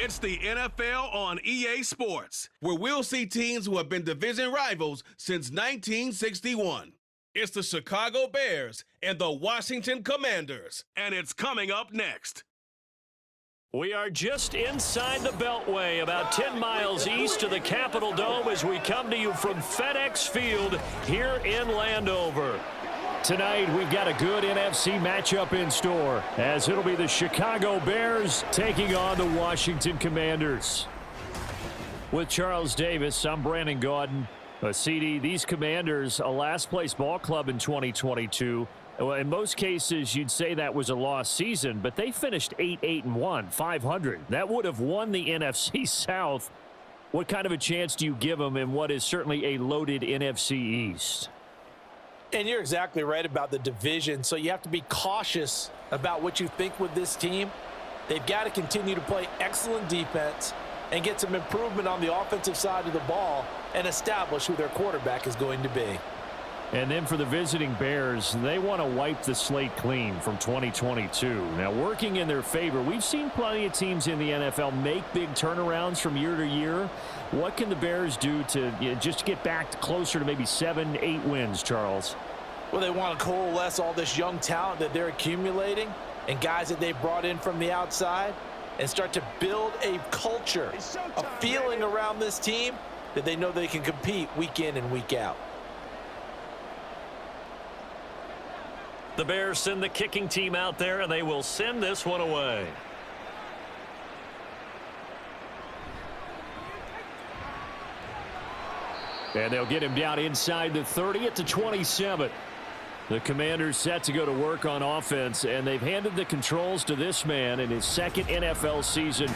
It's the NFL on EA Sports, where we'll see teams who have been division rivals since 1961. It's the Chicago Bears and the Washington Commanders, and it's coming up next. We are just inside the Beltway, about 10 miles east of the Capitol Dome as we come to you from FedEx Field here in Landover. Tonight, we've got a good NFC matchup in store, as it'll be the Chicago Bears taking on the Washington Commanders. With Charles Davis, I'm Brandon Gaudin. CD, these Commanders, a last-place ball club in 2022. Well, in most cases, you'd say that was a lost season, but they finished 8-1, 500. That would have won the NFC South. What kind of a chance do you give them in what is certainly a loaded NFC East? And you're exactly right about the division, so you have to be cautious about what you think with this team. They've got to continue to play excellent defense and get some improvement on the offensive side of the ball and establish who their quarterback is going to be. And then for the visiting Bears, they want to wipe the slate clean from 2022. Now, working in their favor, we've seen plenty of teams in the NFL make big turnarounds from year to year. What can the Bears do to just get back closer to maybe 7, 8 wins, Charles? Well, they want to coalesce all this young talent that they're accumulating and guys that they've brought in from the outside and start to build a culture, a feeling around this team that they know they can compete week in and week out. The Bears send the kicking team out there, and they will send this one away. And they'll get him down inside the 30 at the 27. The Commanders set to go to work on offense, and they've handed the controls to this man in his second NFL season,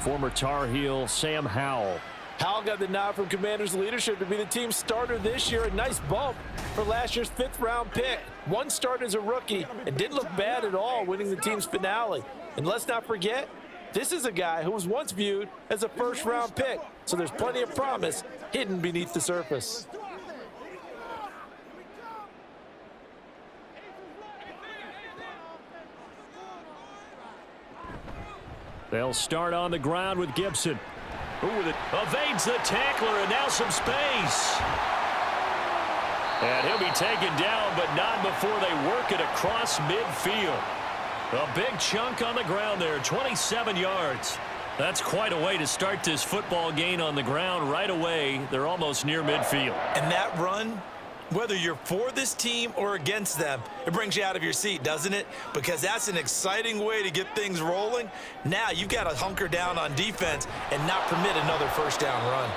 former Tar Heel Sam Howell. Howell got the nod from Commanders leadership to be the team's starter this year. A nice bump for last year's 5th-round pick. One start as a rookie and didn't look bad at all, winning the team's finale. And let's not forget, this is a guy who was once viewed as a first-round pick. So there's plenty of promise hidden beneath the surface. They'll start on the ground with Gibson. Who evades the tackler, and now some space. And he'll be taken down, but not before they work it across midfield. A big chunk on the ground there, 27 yards. That's quite a way to start this football game on the ground right away. They're almost near midfield. And that run, whether you're for this team or against them, it brings you out of your seat, doesn't it? Because that's an exciting way to get things rolling. Now you've got to hunker down on defense and not permit another first down run.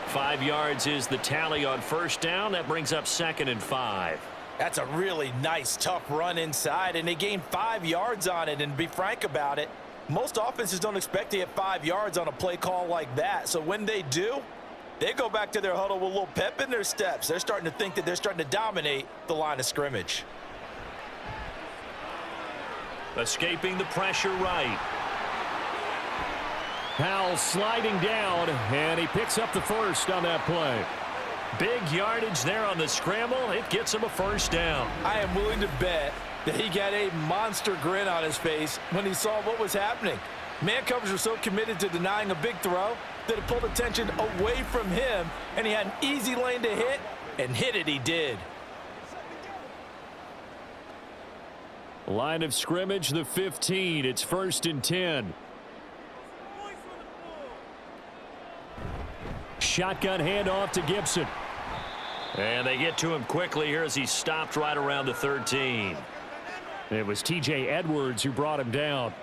5 yards is the tally on first down. That brings up 2nd and 5. That's a really nice, tough run inside, and they gained 5 yards on it. And to be frank about it, most offenses don't expect to get 5 yards on a play call like that. So when they do, they go back to their huddle with a little pep in their steps. They're starting to think that they're starting to dominate the line of scrimmage. Escaping the pressure right. Howell sliding down, and he picks up the first on that play. Big yardage there on the scramble. It gets him a first down. I am willing to bet that he got a monster grin on his face when he saw what was happening. Man coverage was so committed to denying a big throw that it pulled attention away from him, and he had an easy lane to hit, and hit it he did. Line of scrimmage, the 15. It's 1st and 10. Shotgun handoff to Gibson. And they get to him quickly here as he stopped right around the 13. It was T.J. Edwards who brought him down.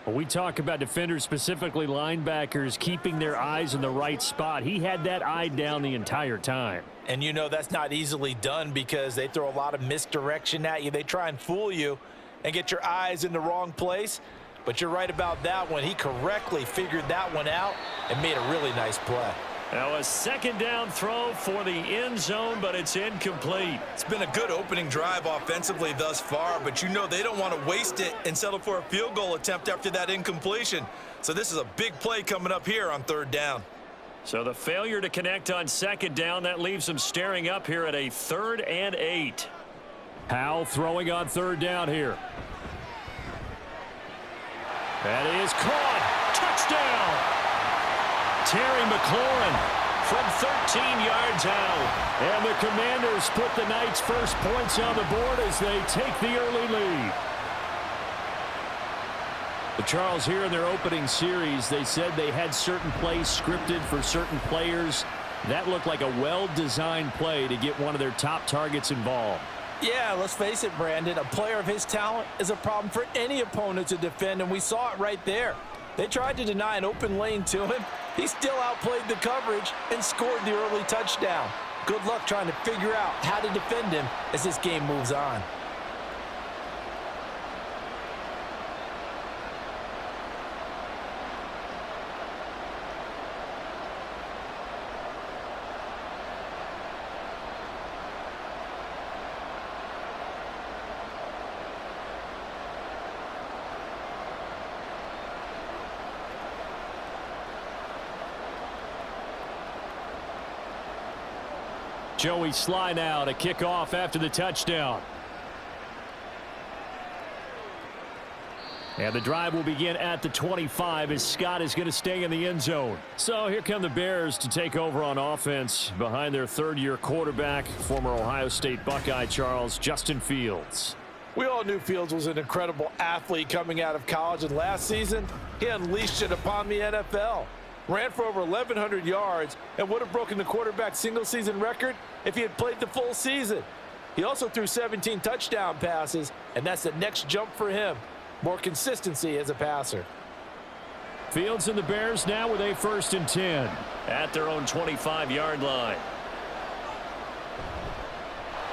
When we talk about defenders, specifically linebackers, keeping their eyes in the right spot, he had that eye down the entire time. And you know that's not easily done because they throw a lot of misdirection at you. They try and fool you and get your eyes in the wrong place. But you're right about that one. He correctly figured that one out and made a really nice play. Now a 2nd down throw for the end zone, but it's incomplete. It's been a good opening drive offensively thus far, but you know they don't want to waste it and settle for a field goal attempt after that incompletion. So this is a big play coming up here on 3rd down. So the failure to connect on 2nd down, that leaves them staring up here at a 3rd and 8. Howell throwing on 3rd down here. That is caught. touchdown. Terry McLaurin from 13 yards out. And the Commanders put the Knights' first points on the board as they take the early lead. But Charles, here in their opening series, they said they had certain plays scripted for certain players. That looked like a well-designed play to get one of their top targets involved. Yeah, let's face it, Brandon. A player of his talent is a problem for any opponent to defend, and we saw it right there. They tried to deny an open lane to him. He still outplayed the coverage and scored the early touchdown. Good luck trying to figure out how to defend him as this game moves on. Joey Sly now to kick off after the touchdown. And the drive will begin at the 25 as Scott is going to stay in the end zone. So here come the Bears to take over on offense behind their third-year quarterback, former Ohio State Buckeye Charles, Justin Fields. We all knew Fields was an incredible athlete coming out of college, and last season, he unleashed it upon the NFL. Ran for over 1,100 yards and would have broken the quarterback single-season record if he had played the full season. He also threw 17 touchdown passes, and that's the next jump for him. More consistency as a passer. Fields and the Bears now with a 1st and 10 at their own 25-yard line.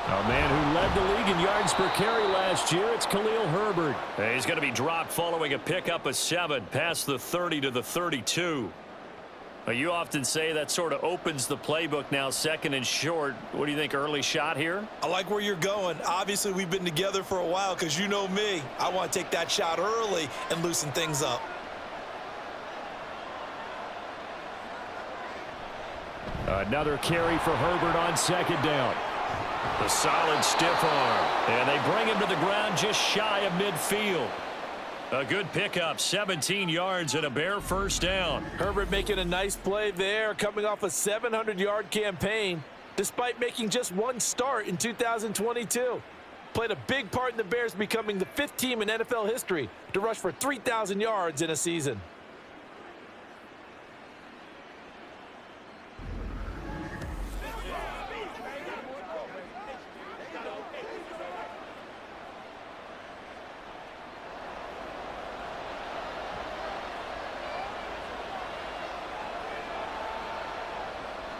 A man who led the league in yards per carry last year, it's Khalil Herbert. He's going to be dropped following a pickup of 7 past the 30 to the 32. You often say that sort of opens the playbook now, 2nd and short. What do you think, early shot here? I like where you're going. Obviously, we've been together for a while because you know me. I want to take that shot early and loosen things up. Another carry for Herbert on 2nd down. The solid stiff arm. And they bring him to the ground just shy of midfield. A good pickup, 17 yards and a Bear 1st down. Herbert making a nice play there, coming off a 700-yard campaign, despite making just 1 start in 2022. Played a big part in the Bears becoming the 5th team in NFL history to rush for 3,000 yards in a season.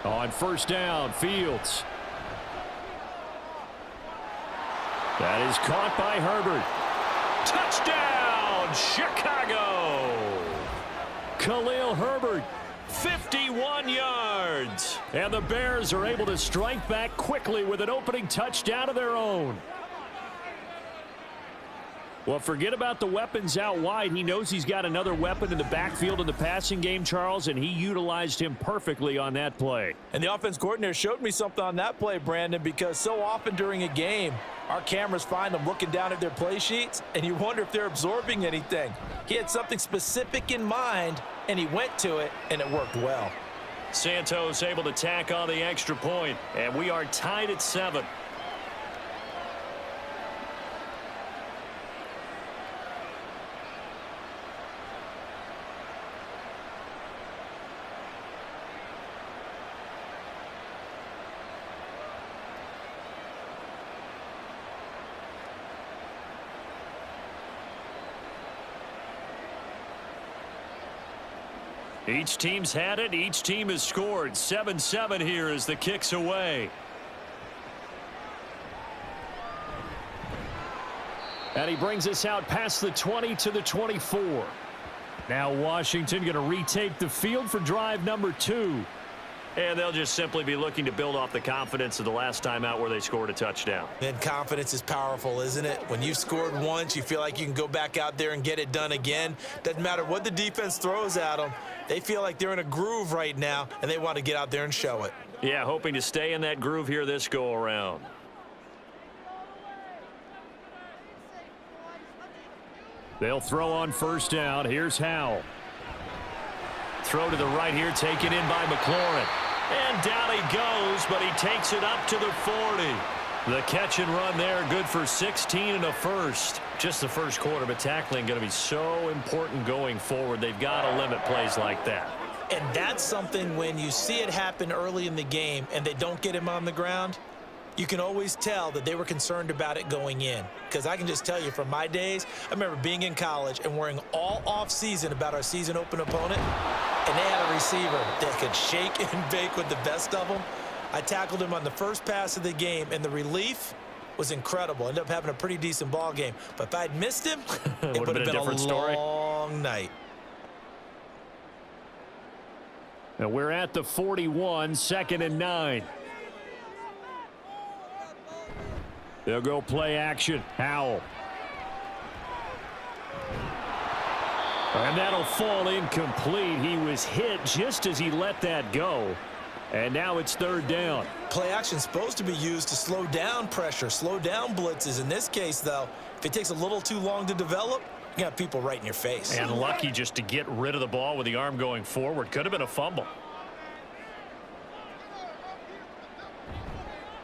On 1st down, Fields. That is caught by Herbert. Touchdown, Chicago! Khalil Herbert, 51 yards. And the Bears are able to strike back quickly with an opening touchdown of their own. Well, forget about the weapons out wide. He knows he's got another weapon in the backfield in the passing game, Charles, and he utilized him perfectly on that play. And the offense coordinator showed me something on that play, Brandon, because so often during a game, our cameras find them looking down at their play sheets, and you wonder if they're absorbing anything. He had something specific in mind, and he went to it, and it worked well. Santos able to tack on the extra point, and we are tied at 7. Each team's had it. Each team has scored. 7-7 here as the kick's away. And he brings us out past the 20 to the 24. Now Washington going to retake the field for drive number 2. And they'll just simply be looking to build off the confidence of the last time out where they scored a touchdown. And confidence is powerful, isn't it? When you've scored once, you feel like you can go back out there and get it done again. Doesn't matter what the defense throws at them. They feel like they're in a groove right now, and they want to get out there and show it. Yeah, hoping to stay in that groove here this go-around. They'll throw on 1st down. Here's Howell. Throw to the right here, taken in by McLaurin. And down he goes, but he takes it up to the 40. The catch and run there, good for 16 and a first. Just the first quarter, but tackling going to be so important going forward. They've got to limit plays like that. And that's something when you see it happen early in the game and they don't get him on the ground, you can always tell that they were concerned about it going in. Because I can just tell you from my days, I remember being in college and worrying all off-season about our season open opponent, and they had a receiver that could shake and bake with the best of them. I tackled him on the first pass of the game, and the relief was incredible. Ended up having a pretty decent ball game. But if I'd missed him, it would have been a different story. Long night. And we're at the 41, 2nd and 9. They'll go play action. Howell. And that'll fall incomplete. He was hit just as he let that go. And now it's 3rd down. Play action supposed to be used to slow down pressure, slow down blitzes. In this case, though, if it takes a little too long to develop, you got people right in your face. And lucky just to get rid of the ball with the arm going forward. Could have been a fumble.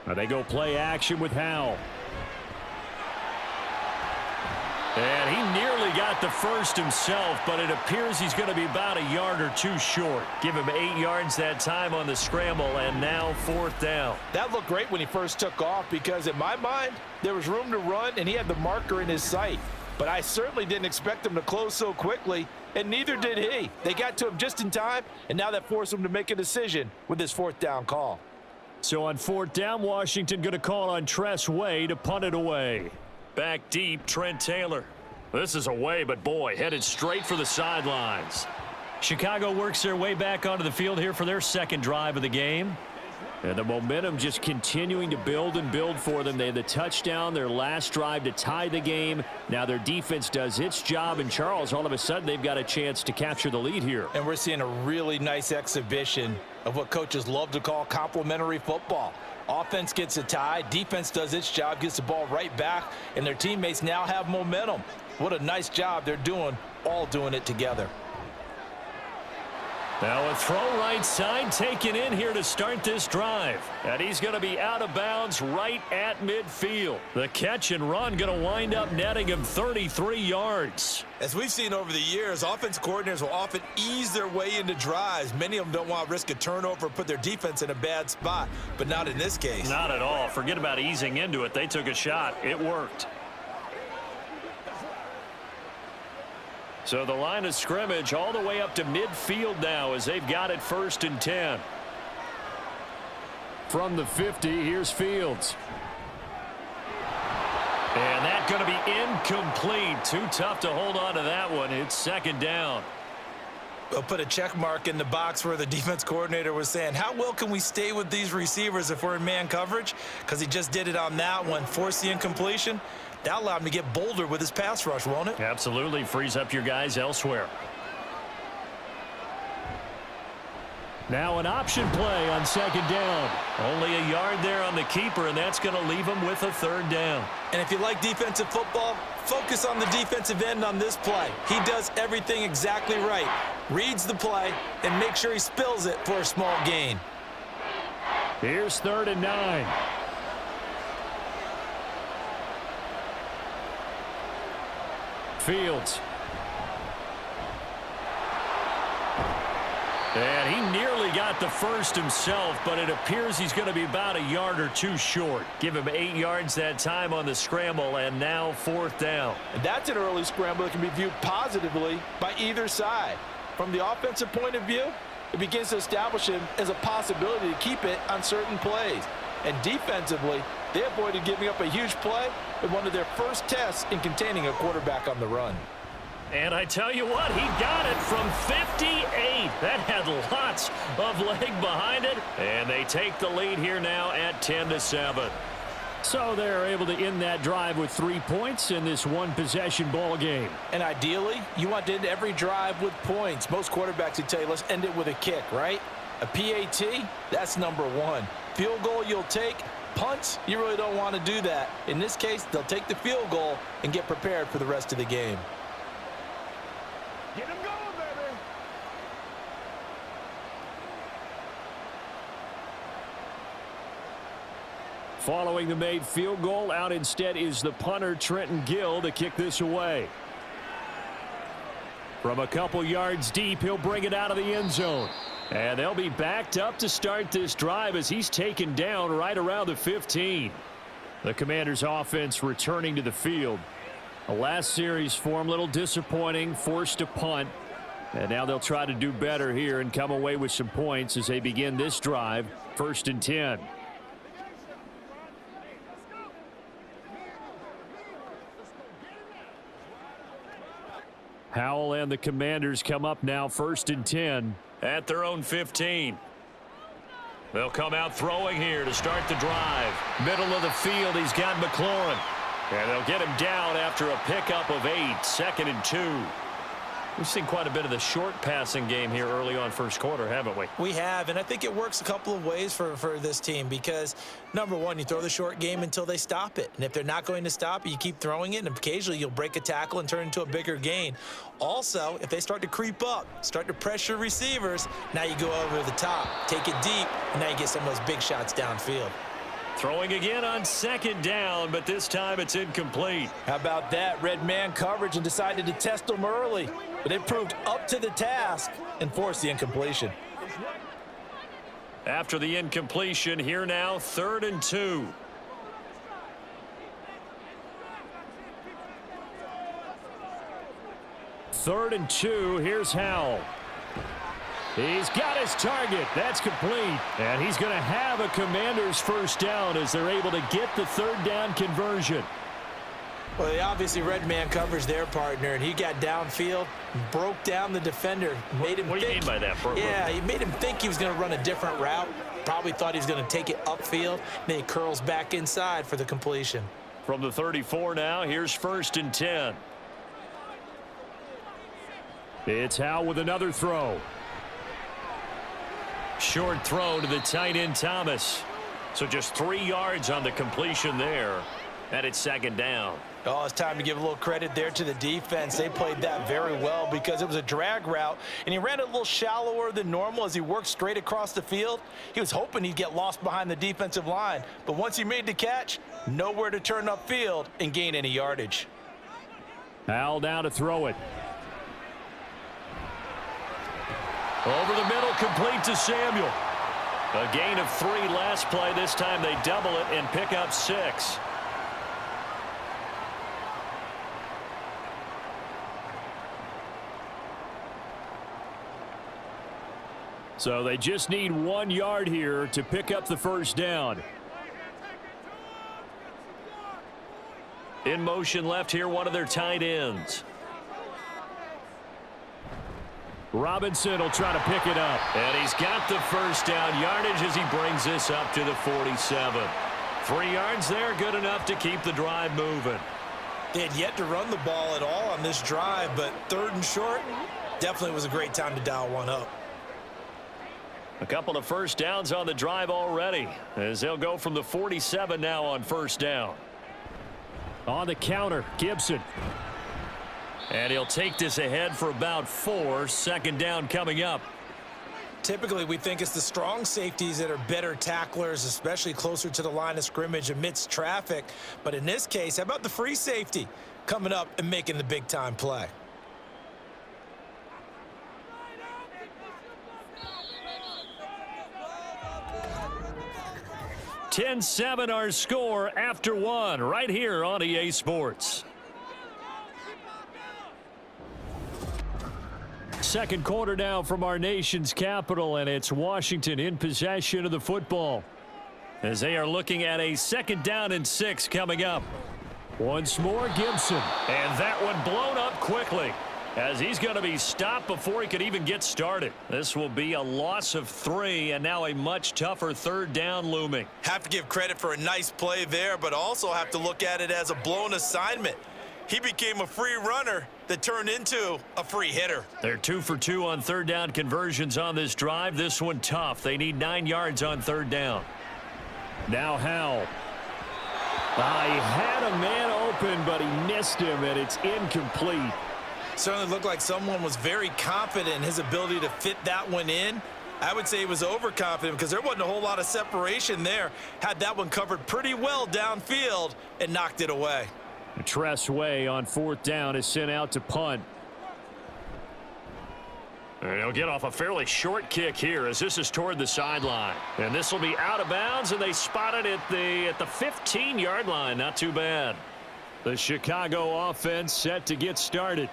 Now they go play action with Howell. And he nearly got the first himself, but it appears he's going to be about a yard or two short. Give him 8 yards that time on the scramble, and now 4th down. That looked great when he first took off because, in my mind, there was room to run, and he had the marker in his sight. But I certainly didn't expect him to close so quickly, and neither did he. They got to him just in time, and now that forced him to make a decision with his 4th down call. So on 4th down, Washington going to call on Tress Way to punt it away. Back deep, Trent Taylor. This is away, but boy, headed straight for the sidelines. Chicago works their way back onto the field here for their 2nd drive of the game. And the momentum just continuing to build and build for them. They had the touchdown, their last drive to tie the game. Now their defense does its job, and Charles, all of a sudden, they've got a chance to capture the lead here. And we're seeing a really nice exhibition of what coaches love to call complementary football. Offense gets a tie, defense does its job, gets the ball right back, and their teammates now have momentum. What a nice job they're doing, all doing it together. Now a throw right side taken in here to start this drive. And he's going to be out of bounds right at midfield. The catch and run going to wind up netting him 33 yards. As we've seen over the years, offense coordinators will often ease their way into drives. Many of them don't want to risk a turnover or put their defense in a bad spot, but not in this case. Not at all. Forget about easing into it. They took a shot. It worked. So the line of scrimmage all the way up to midfield now as they've got it 1st and 10. From the 50, here's Fields. And that's going to be incomplete. Too tough to hold on to that one. It's 2nd down. They'll put a check mark in the box where the defense coordinator was saying, how well can we stay with these receivers if we're in man coverage? Because he just did it on that one, forced the incompletion. That'll allow him to get bolder with his pass rush, won't it? Absolutely. Frees up your guys elsewhere. Now an option play on 2nd down. Only a yard there on the keeper, and that's going to leave him with a 3rd down. And if you like defensive football, focus on the defensive end on this play. He does everything exactly right. Reads the play and makes sure he spills it for a small gain. Here's 3rd and 9. Fields. And he nearly got the first himself, but it appears he's going to be about a yard or two short. Give him 8 yards that time on the scramble, and now 4th down. And that's an early scramble that can be viewed positively by either side. From the offensive point of view, it begins to establish him as a possibility to keep it on certain plays. And defensively, they avoided giving up a huge play in one of their first tests in containing a quarterback on the run. And I tell you what, he got it from 58. That had lots of leg behind it. And they take the lead here now at 10-7. So they're able to end that drive with 3 points in this one-possession ball game. And ideally, you want to end every drive with points. Most quarterbacks would tell you, let's end it with a kick, right? A PAT, that's number 1. Field goal you'll take. Punts, you really don't want to do that. In this case, they'll take the field goal and get prepared for the rest of the game. Get him going, baby. Following the made field goal, out instead is the punter, Trenton Gill, to kick this away. From a couple yards deep, he'll bring it out of the end zone. And they'll be backed up to start this drive as he's taken down right around the 15. The Commanders' offense returning to the field. The last series for him, a little disappointing, forced to punt. And now they'll try to do better here and come away with some points as they begin this drive, 1st and 10. Howell and the Commanders come up now, 1st and 10 at their own 15. They'll come out throwing here to start the drive. Middle of the field, he's got McLaurin. And they'll get him down after a pickup of 8, 2nd and 2. We've seen quite a bit of the short passing game here early on first quarter, haven't we? We have, and I think it works a couple of ways for this team because, number one, you throw the short game until they stop it. And if they're not going to stop it, you keep throwing it, and occasionally you'll break a tackle and turn it into a bigger gain. Also, if they start to creep up, start to pressure receivers, now you go over the top, take it deep, and now you get some of those big shots downfield. Throwing again on 2nd down, but this time it's incomplete. How about that? Red man coverage and decided to test them early. But it proved up to the task and forced the incompletion. After the incompletion, here now, 3rd and 2. Third and 2, here's Howell. He's got his target. That's complete. And he's going to have a Commander's first down as they're able to get the 3rd down conversion. Well, they obviously red man covers their partner, and he got downfield, broke down the defender, made him What do you mean by that, Bert? Yeah, he made him think he was going to run a different route. Probably thought he was going to take it upfield. Then he curls back inside for the completion. From the 34 now, here's 1st and 10. It's Howell with another throw. Short throw to the tight end, Thomas. So just 3 yards on the completion there. And it's 2nd down. Oh, it's time to give a little credit there to the defense. They played that very well because it was a drag route, and he ran it a little shallower than normal as he worked straight across the field. He was hoping he'd get lost behind the defensive line, but once he made the catch, nowhere to turn upfield and gain any yardage. Howell down to throw it. Over the middle, complete to Samuel. A gain of 3 last play. This time they double it and pick up 6. So they just need 1 yard here to pick up the first down. In motion left here, one of their tight ends. Robinson will try to pick it up. And he's got the first down yardage as he brings this up to the 47. 3 yards there, good enough to keep the drive moving. They had yet to run the ball at all on this drive, but 3rd and short definitely was a great time to dial one up. A couple of first downs on the drive already as they'll go from the 47 now on 1st down. On the counter, Gibson. And he'll take this ahead for about 4. 2nd down coming up. Typically, we think it's the strong safeties that are better tacklers, especially closer to the line of scrimmage amidst traffic. But in this case, how about the free safety coming up and making the big-time play? 10-7 our score after 1 right here on EA Sports. Second quarter now from our nation's capital, and it's Washington in possession of the football as they are looking at a 2nd down and 6 coming up. Once more, Gibson, and that one blown up quickly as he's going to be stopped before he could even get started. This will be a loss of 3, and now a much tougher 3rd down looming. Have to give credit for a nice play there, but also have to look at it as a blown assignment. He became a free runner that turned into a free hitter. They're 2 for 2 on 3rd down conversions on this drive. This one tough. They need 9 yards on 3rd down. Now Howell. He had a man open, but he missed him, and it's incomplete. Certainly looked like someone was very confident in his ability to fit that one in. I would say he was overconfident because there wasn't a whole lot of separation there. Had that one covered pretty well downfield and knocked it away. Tress Way on 4th down is sent out to punt. And he'll get off a fairly short kick here as this is toward the sideline. And this will be out of bounds, and they spot it at the 15-yard line. Not too bad. The Chicago offense set to get started.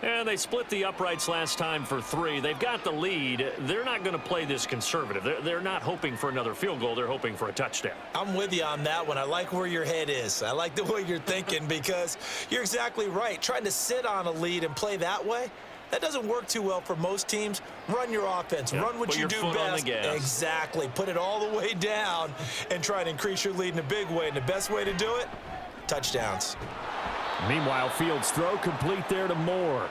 And they split the uprights last time for 3. They've got the lead. They're not going to play this conservative. They're not hoping for another field goal. They're hoping for a touchdown. I'm with you on that one. I like where your head is. I like the way you're thinking because you're exactly right. Trying to sit on a lead and play that way, that doesn't work too well for most teams. Run your offense. Run what you do best. Exactly. Put it all the way down and try to increase your lead in a big way. And the best way to do it, touchdowns. Meanwhile, Fields' throw complete there to Moore.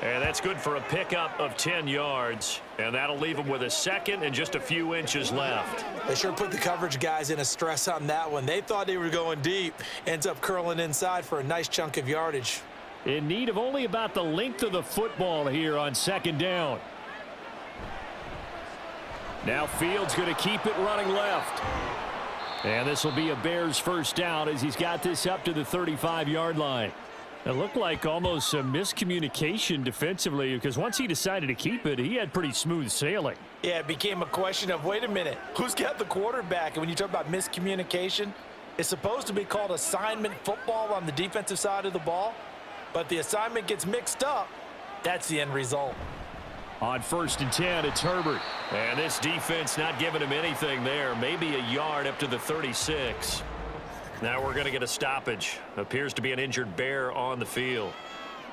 And that's good for a pickup of 10 yards. And that'll leave him with a second and just a few inches left. They sure put the coverage guys in a stress on that one. They thought they were going deep. Ends up curling inside for a nice chunk of yardage. In need of only about the length of the football here on 2nd down. Now Fields going to keep it running left. And this will be a Bears first down as he's got this up to the 35-yard line. It looked like almost a miscommunication defensively because once he decided to keep it, he had pretty smooth sailing. Yeah, it became a question of, wait a minute, who's got the quarterback? And when you talk about miscommunication, it's supposed to be called assignment football on the defensive side of the ball. But the assignment gets mixed up. That's the end result. On 1st and 10, it's Herbert. And this defense not giving him anything there. Maybe a yard up to the 36. Now we're going to get a stoppage. Appears to be an injured Bear on the field.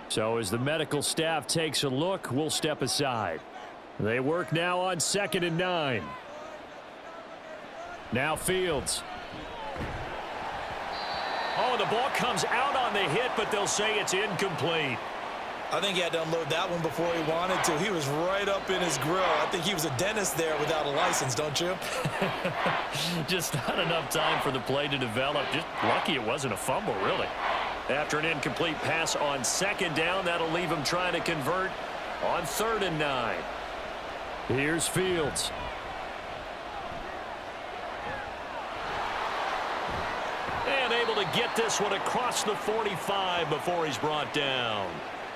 So as the medical staff takes a look, we'll step aside. They work now on 2nd and 9. Now Fields. Oh, the ball comes out on the hit, but they'll say it's incomplete. I think he had to unload that one before he wanted to. He was right up in his grill. I think he was a dentist there without a license, don't you? Just not enough time for the play to develop. Just lucky it wasn't a fumble, really. After an incomplete pass on 2nd down, that'll leave him trying to convert on 3rd and 9. Here's Fields. And able to get this one across the 45 before he's brought down.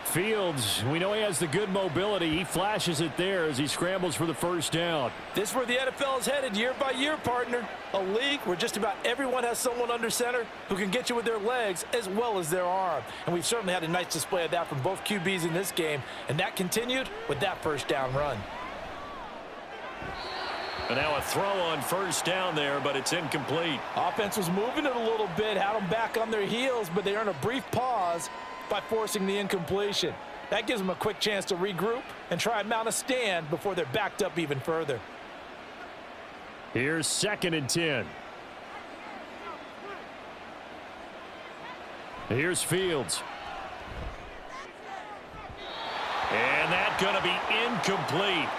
Fields, we know he has the good mobility. He flashes it there as he scrambles for the first down. This is where the NFL is headed year by year, partner. A league where just about everyone has someone under center who can get you with their legs as well as their arm. And we've certainly had a nice display of that from both QBs in this game. And that continued with that first down run. And now a throw on 1st down there, but it's incomplete. Offense was moving it a little bit, had them back on their heels, but they earned a brief pause by forcing the incompletion. That gives them a quick chance to regroup and try and mount a stand before they're backed up even further. Here's 2nd and 10. Here's Fields. And that's going to be incomplete.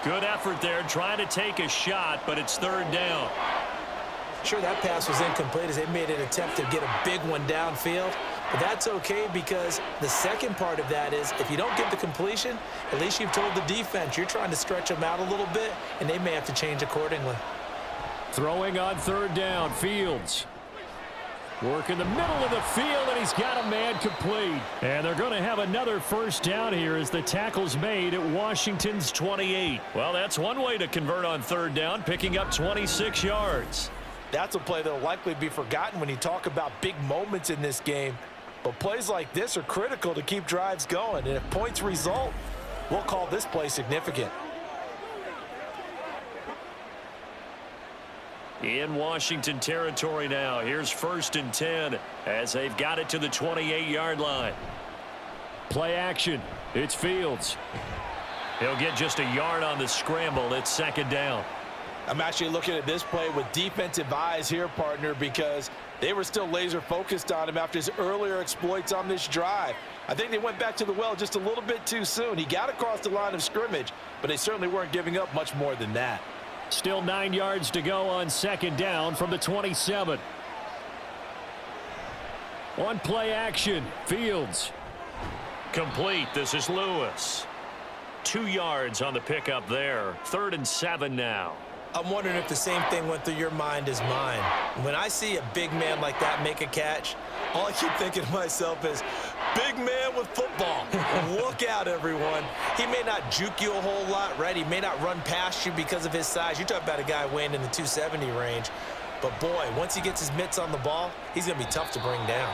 Good effort there trying to take a shot, but it's 3rd down. Sure, that pass was incomplete as they made an attempt to get a big one downfield. But that's okay because the second part of that is if you don't get the completion, at least you've told the defense you're trying to stretch them out a little bit, and they may have to change accordingly. Throwing on 3rd down, Fields. Work in the middle of the field, and he's got a man complete. And they're going to have another first down here as the tackle's made at Washington's 28. Well, that's one way to convert on 3rd down, picking up 26 yards. That's a play that will likely be forgotten when you talk about big moments in this game. But plays like this are critical to keep drives going. And if points result, we'll call this play significant. In Washington territory now. Here's 1st and 10 as they've got it to the 28-yard line. Play action. It's Fields. He'll get just a yard on the scramble. It's 2nd down. I'm actually looking at this play with defensive eyes here, partner, because they were still laser focused on him after his earlier exploits on this drive. I think they went back to the well just a little bit too soon. He got across the line of scrimmage, but they certainly weren't giving up much more than that. Still 9 yards to go on 2nd down from the 27. On play action, Fields. Complete. This is Lewis. 2 yards on the pickup there. 3rd and 7 now. I'm wondering if the same thing went through your mind as mine. When I see a big man like that make a catch, all I keep thinking to myself is, big man with football. Look out, everyone. He may not juke you a whole lot, right? He may not run past you because of his size. You talk about a guy weighing in the 270 range. But, boy, once he gets his mitts on the ball, he's going to be tough to bring down.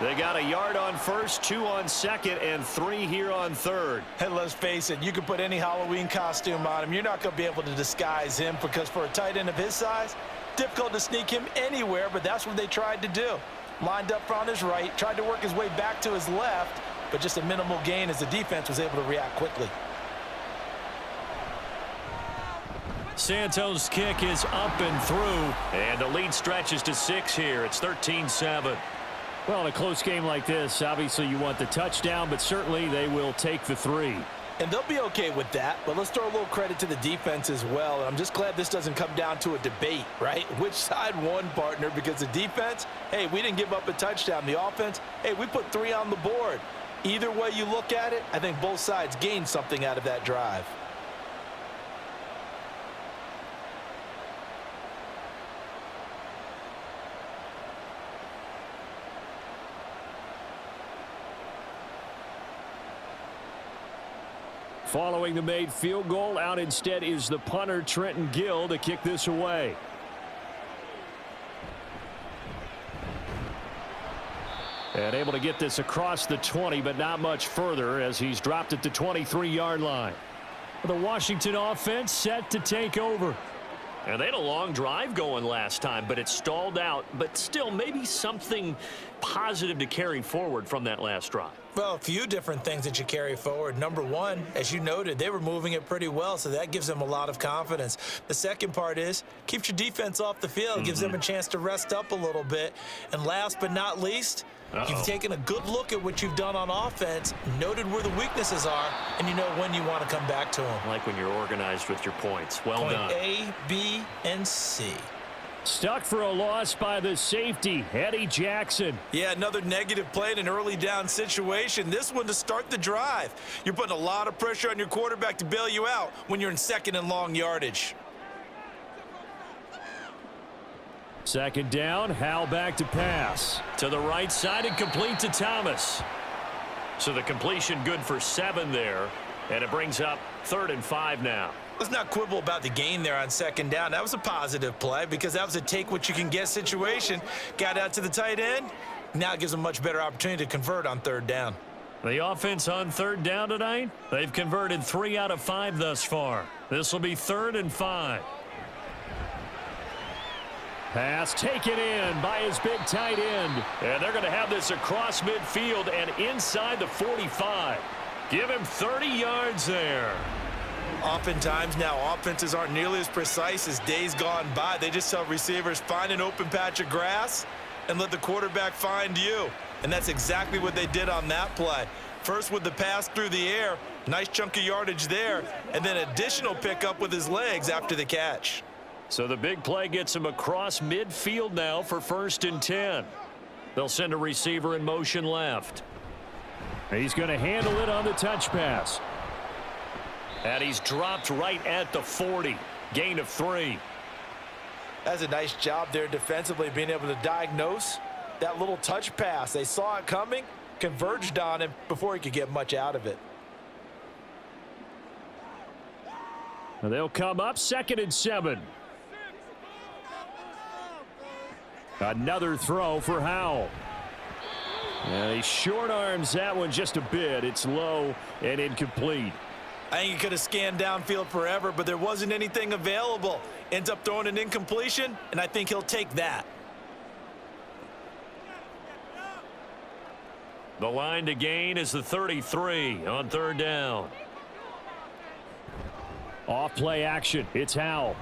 They got a yard on first, 2 on second, and 3 here on third. And let's face it, you can put any Halloween costume on him. You're not going to be able to disguise him because for a tight end of his size, difficult to sneak him anywhere, but that's what they tried to do. Lined up on his right, tried to work his way back to his left, but just a minimal gain as the defense was able to react quickly. Santos' kick is up and through, and the lead stretches to 6 here. It's 13-7. Well, in a close game like this, obviously you want the touchdown, but certainly they will take the 3. And they'll be okay with that, but let's throw a little credit to the defense as well. And I'm just glad this doesn't come down to a debate, right? Which side won, partner? Because the defense, hey, we didn't give up a touchdown. The offense, hey, we put 3 on the board. Either way you look at it, I think both sides gained something out of that drive. Following the made field goal, out instead is the punter, Trenton Gill, to kick this away. And able to get this across the 20, but not much further as he's dropped it to 23-yard line. The Washington offense set to take over. And they had a long drive going last time, but it stalled out. But still, maybe something positive to carry forward from that last drive. Well, a few different things that you carry forward. Number one, as you noted, they were moving it pretty well, so that gives them a lot of confidence. The second part is, keeps your defense off the field, gives them a chance to rest up a little bit. And last but not least, you've taken a good look at what you've done on offense, noted where the weaknesses are, and you know when you want to come back to them. Like when you're organized with your points. Well done. Point A, B, and C. Stuck for a loss by the safety, Eddie Jackson. Yeah, another negative play in an early down situation. This one to start the drive. You're putting a lot of pressure on your quarterback to bail you out when you're in 2nd and long yardage. Second down, Howell back to pass. To the right side and complete to Thomas. So the completion good for 7 there. And it brings up 3rd and 5 now. Let's not quibble about the gain there on 2nd down. That was a positive play because that was a take-what-you-can-get situation. Got out to the tight end. Now it gives them a much better opportunity to convert on 3rd down. The offense on 3rd down tonight, they've converted 3 out of 5 thus far. This will be 3rd and 5. Pass taken in by his big tight end. And they're going to have this across midfield and inside the 45. Give him 30 yards there. Oftentimes now offenses aren't nearly as precise as days gone by. They just tell receivers, find an open patch of grass and let the quarterback find you. And that's exactly what they did on that play. First with the pass through the air, nice chunk of yardage there, and then additional pickup with his legs after the catch. So the big play gets him across midfield now for 1st and 10. They'll send a receiver in motion left. He's going to handle it on the touch pass. And he's dropped right at the 40. Gain of 3. That's a nice job there defensively, being able to diagnose that little touch pass. They saw it coming, converged on him before he could get much out of it. They'll come up 2nd and 7. Another throw for Howell. And he short arms that one just a bit. It's low and incomplete. I think he could have scanned downfield forever, but there wasn't anything available. Ends up throwing an incompletion, and I think he'll take that. The line to gain is the 33 on 3rd down. Off play action. It's Howell.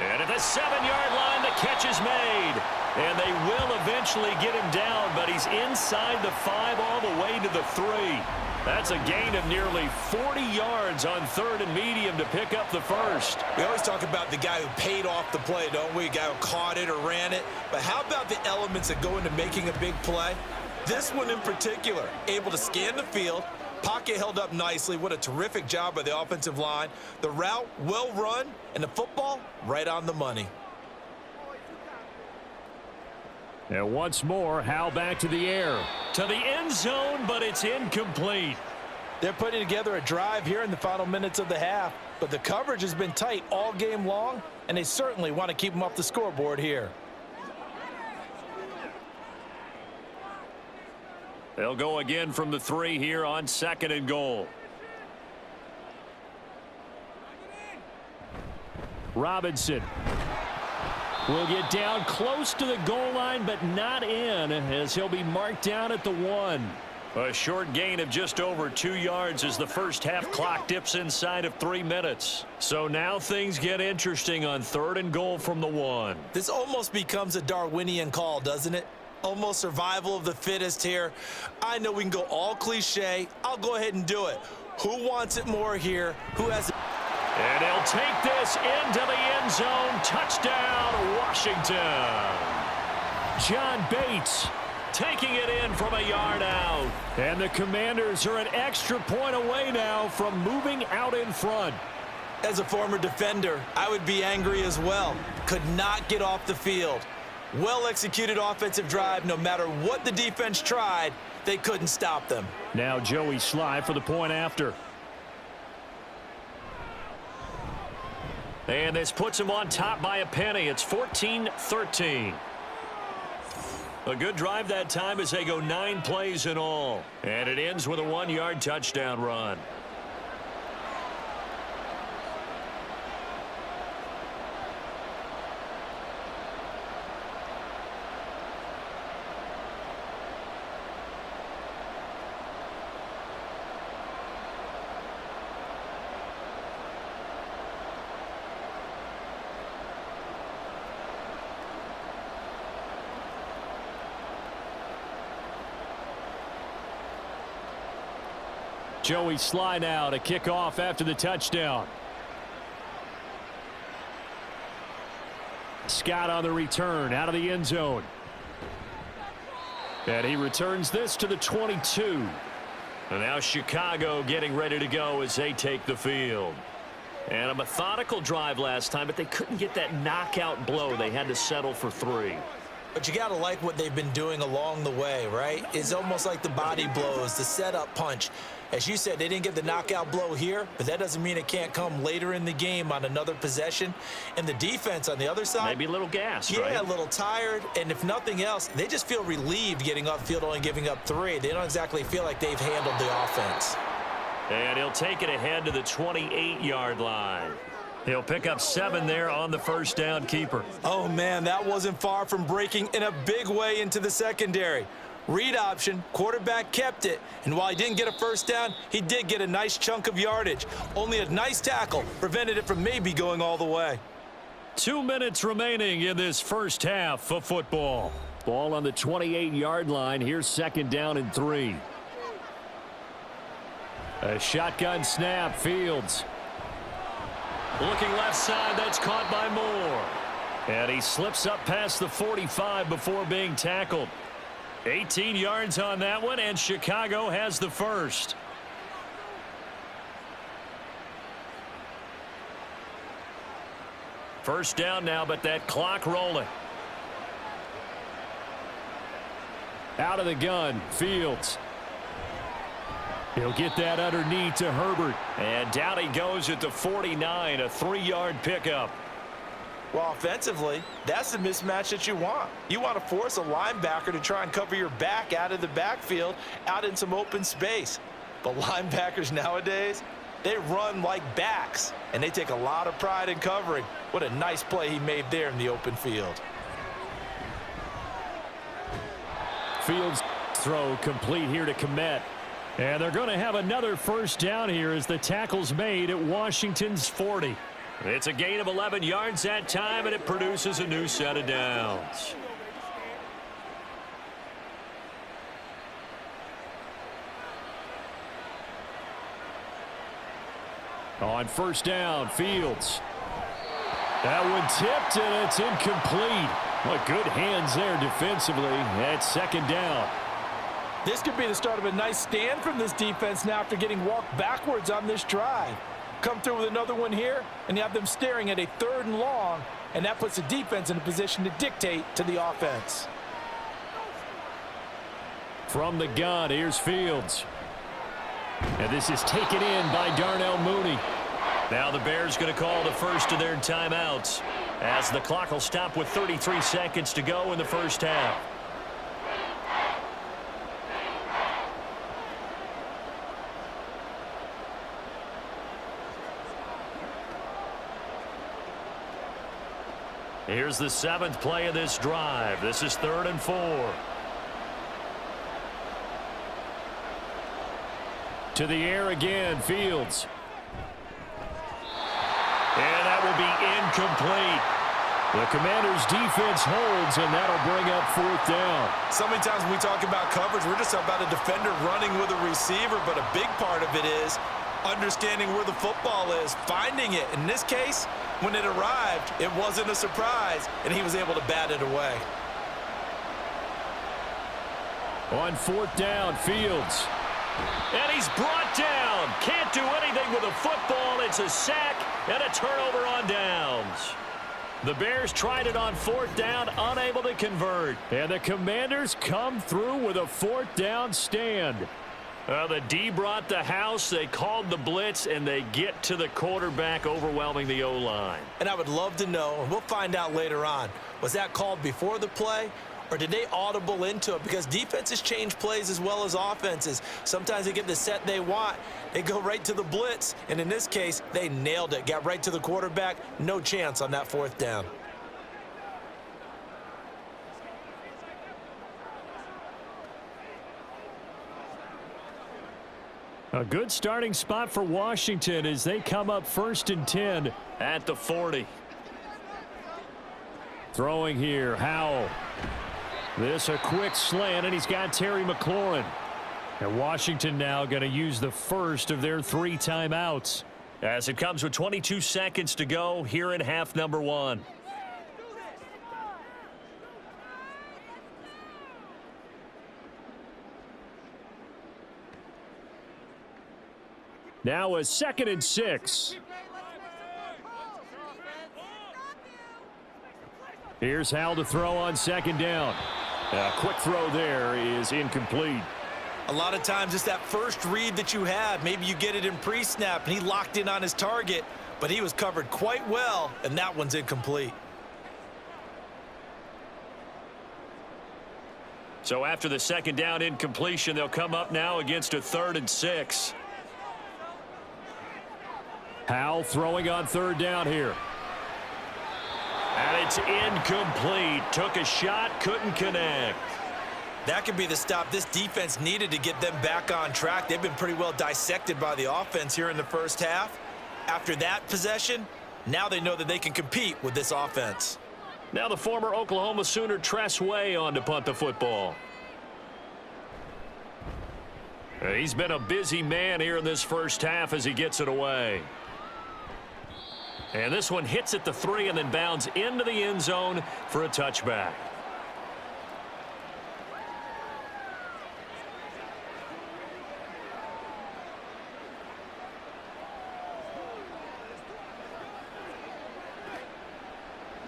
And at the 7-yard line, the catch is made. And they will eventually get him down, but he's inside the 5 all the way to the 3. That's a gain of nearly 40 yards on 3rd and medium to pick up the 1st. We always talk about the guy who paid off the play, don't we? A guy who caught it or ran it. But how about the elements that go into making a big play? This one in particular, able to scan the field, pocket held up nicely. What a terrific job by the offensive line. The route, well run, and the football, right on the money. And once more, Howe back to the air. To the end zone, but it's incomplete. They're putting together a drive here in the final minutes of the half, but the coverage has been tight all game long, and they certainly want to keep them off the scoreboard here. They'll go again from the 3 here on 2nd and goal. Robinson will get down close to the goal line, but not in, as he'll be marked down at the 1. A short gain of just over 2 yards as the first half clock dips inside of 3 minutes. So now things get interesting on 3rd and goal from the 1. This almost becomes a Darwinian call, doesn't it? Almost survival of the fittest here. I know we can go all cliche. I'll go ahead and do it. Who wants it more here? Who has it? And he'll take this into the end zone. Touchdown, Washington. John Bates taking it in from a yard out. And the Commanders are an extra point away now from moving out in front. As a former defender, I would be angry as well. Could not get off the field. Well-executed offensive drive. No matter what the defense tried, they couldn't stop them. Now Joey Sly for the point after. And this puts him on top by a penny. It's 14-13. A good drive that time as they go 9 plays in all. And it ends with a 1-yard touchdown run. Joey Sly now to kick off after the touchdown. Scott on the return out of the end zone. And he returns this to the 22. And now Chicago getting ready to go as they take the field. And a methodical drive last time, but they couldn't get that knockout blow. They had to settle for 3. But you got to like what they've been doing along the way, right? It's almost like the body blows, the setup punch. As you said, they didn't get the knockout blow here, but that doesn't mean it can't come later in the game on another possession. And the defense on the other side, maybe a little gassed, yeah, right? a little tired. And if nothing else, they just feel relieved getting upfield, only giving up 3. They don't exactly feel like they've handled the offense. And he'll take it ahead to the 28-yard line. He'll pick up 7 there on the first down keeper. Oh, man, that wasn't far from breaking in a big way into the secondary. Read option, quarterback kept it, and while he didn't get a first down, he did get a nice chunk of yardage. Only a nice tackle prevented it from maybe going all the way. 2 minutes remaining in this first half of football. Ball on the 28-yard line. Here's 2nd down and 3. A shotgun snap. Fields looking left side. That's caught by Moore. and he slips up past the 45 before being tackled. 18 yards on that one, and Chicago has the first. First down now, but that clock rolling. Out of the gun, Fields. He'll get that underneath to Herbert. And down he goes at the 49, a 3-yard pickup. Well, offensively, that's the mismatch that you want. You want to force a linebacker to try and cover your back out of the backfield, out in some open space. But linebackers nowadays, they run like backs, and they take a lot of pride in covering. What a nice play he made there in the open field. Fields' throw complete here to Kmet. And they're going to have another first down here as the tackle's made at Washington's 40. It's a gain of 11 yards that time, and it produces a new set of downs. On first down, Fields. That one tipped, and it's incomplete. What good hands there defensively at second down. This could be the start of a nice stand from this defense now after getting walked backwards on this drive. Come through with another one here, and you have them staring at a 3rd and long, and that puts the defense in a position to dictate to the offense. From the gun, here's Fields. And this is taken in by Darnell Mooney. Now the Bears going to call the first of their timeouts as the clock will stop with 33 seconds to go in the first half. Here's the 7th play of this drive. This is 3rd and 4. To the air again, Fields. And that will be incomplete. The Commanders' defense holds, and that'll bring up 4th down. So many times when we talk about coverage, we're just about a defender running with a receiver, but a big part of it is understanding where the football is, finding it. In this case, when it arrived, it wasn't a surprise, and he was able to bat it away. On 4th down, Fields. And he's brought down. Can't do anything with a football. It's a sack and a turnover on downs. The Bears tried it on 4th down, unable to convert. And the Commanders come through with a 4th down stand. Well, the D brought the house. They called the blitz, and they get to the quarterback, overwhelming the O-line. And I would love to know, and we'll find out later on, was that called before the play, or did they audible into it? Because defenses change plays as well as offenses. Sometimes they get the set they want. They go right to the blitz, and in this case, they nailed it. Got right to the quarterback. No chance on that 4th down. A good starting spot for Washington as they come up 1st and 10 at the 40. Throwing here, Howell. This a quick slant, and he's got Terry McLaurin. And Washington now going to use the first of their 3 timeouts. As it comes with 22 seconds to go here in half number 1. Now a 2nd and 6. Here's Howell to throw on 2nd down. A quick throw there is incomplete. A lot of times it's that first read that you have. Maybe you get it in pre-snap, and he locked in on his target, but he was covered quite well, and that one's incomplete. So after the 2nd down incompletion, they'll come up now against a 3rd and 6. Howell throwing on 3rd down here. And it's incomplete. Took a shot, couldn't connect. That could be the stop this defense needed to get them back on track. They've been pretty well dissected by the offense here in the first half. After that possession, now they know that they can compete with this offense. Now the former Oklahoma Sooner Tress Way on to punt the football. He's been a busy man here in this first half as he gets it away. And this one hits at the 3 and then bounds into the end zone for a touchback.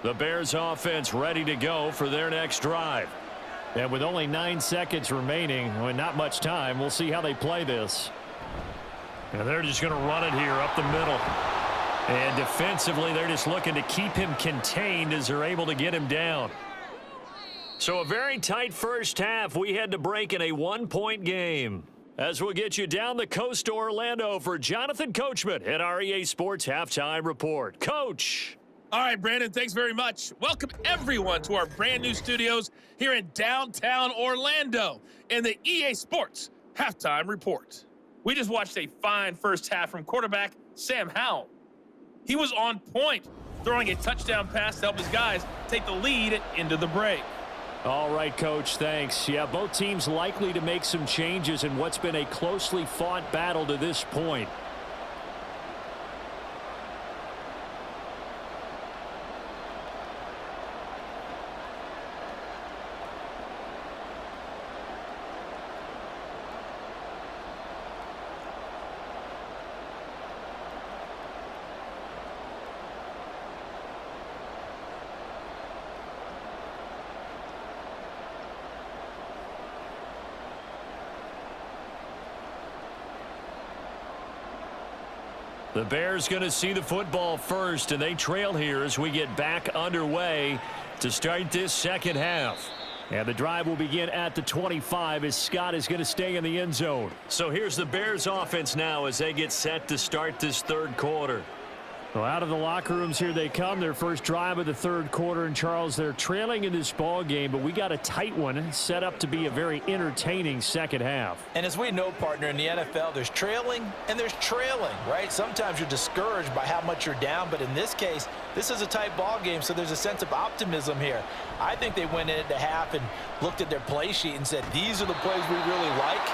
The Bears offense ready to go for their next drive. And with only 9 seconds remaining, well, not much time, we'll see how they play this. And they're just going to run it here up the middle. And defensively, they're just looking to keep him contained as they're able to get him down. So a very tight first half. We had to break in a 1-point game. As we'll get you down the coast to Orlando for Jonathan Coachman at our EA Sports Halftime Report. Coach. All right, Brandon, thanks very much. Welcome, everyone, to our brand new studios here in downtown Orlando in the EA Sports Halftime Report. We just watched a fine first half from quarterback Sam Howell. He was on point, throwing a touchdown pass to help his guys take the lead into the break. All right, Coach, thanks. Yeah, both teams likely to make some changes in what's been a closely fought battle to this point. The Bears going to see the football first, and they trail here as we get back underway to start this second half. And the drive will begin at the 25 as Scott is going to stay in the end zone. So here's the Bears offense now as they get set to start this third quarter. Well, out of the locker rooms here they come. Their first drive of the third quarter. And, Charles, they're trailing in this ball game, but we got a tight one set up to be a very entertaining second half. And as we know, partner, in the NFL, there's trailing and there's trailing, right? Sometimes you're discouraged by how much you're down, but in this case, this is a tight ball game, so there's a sense of optimism here. I think they went into half and looked at their play sheet and said, these are the plays we really like.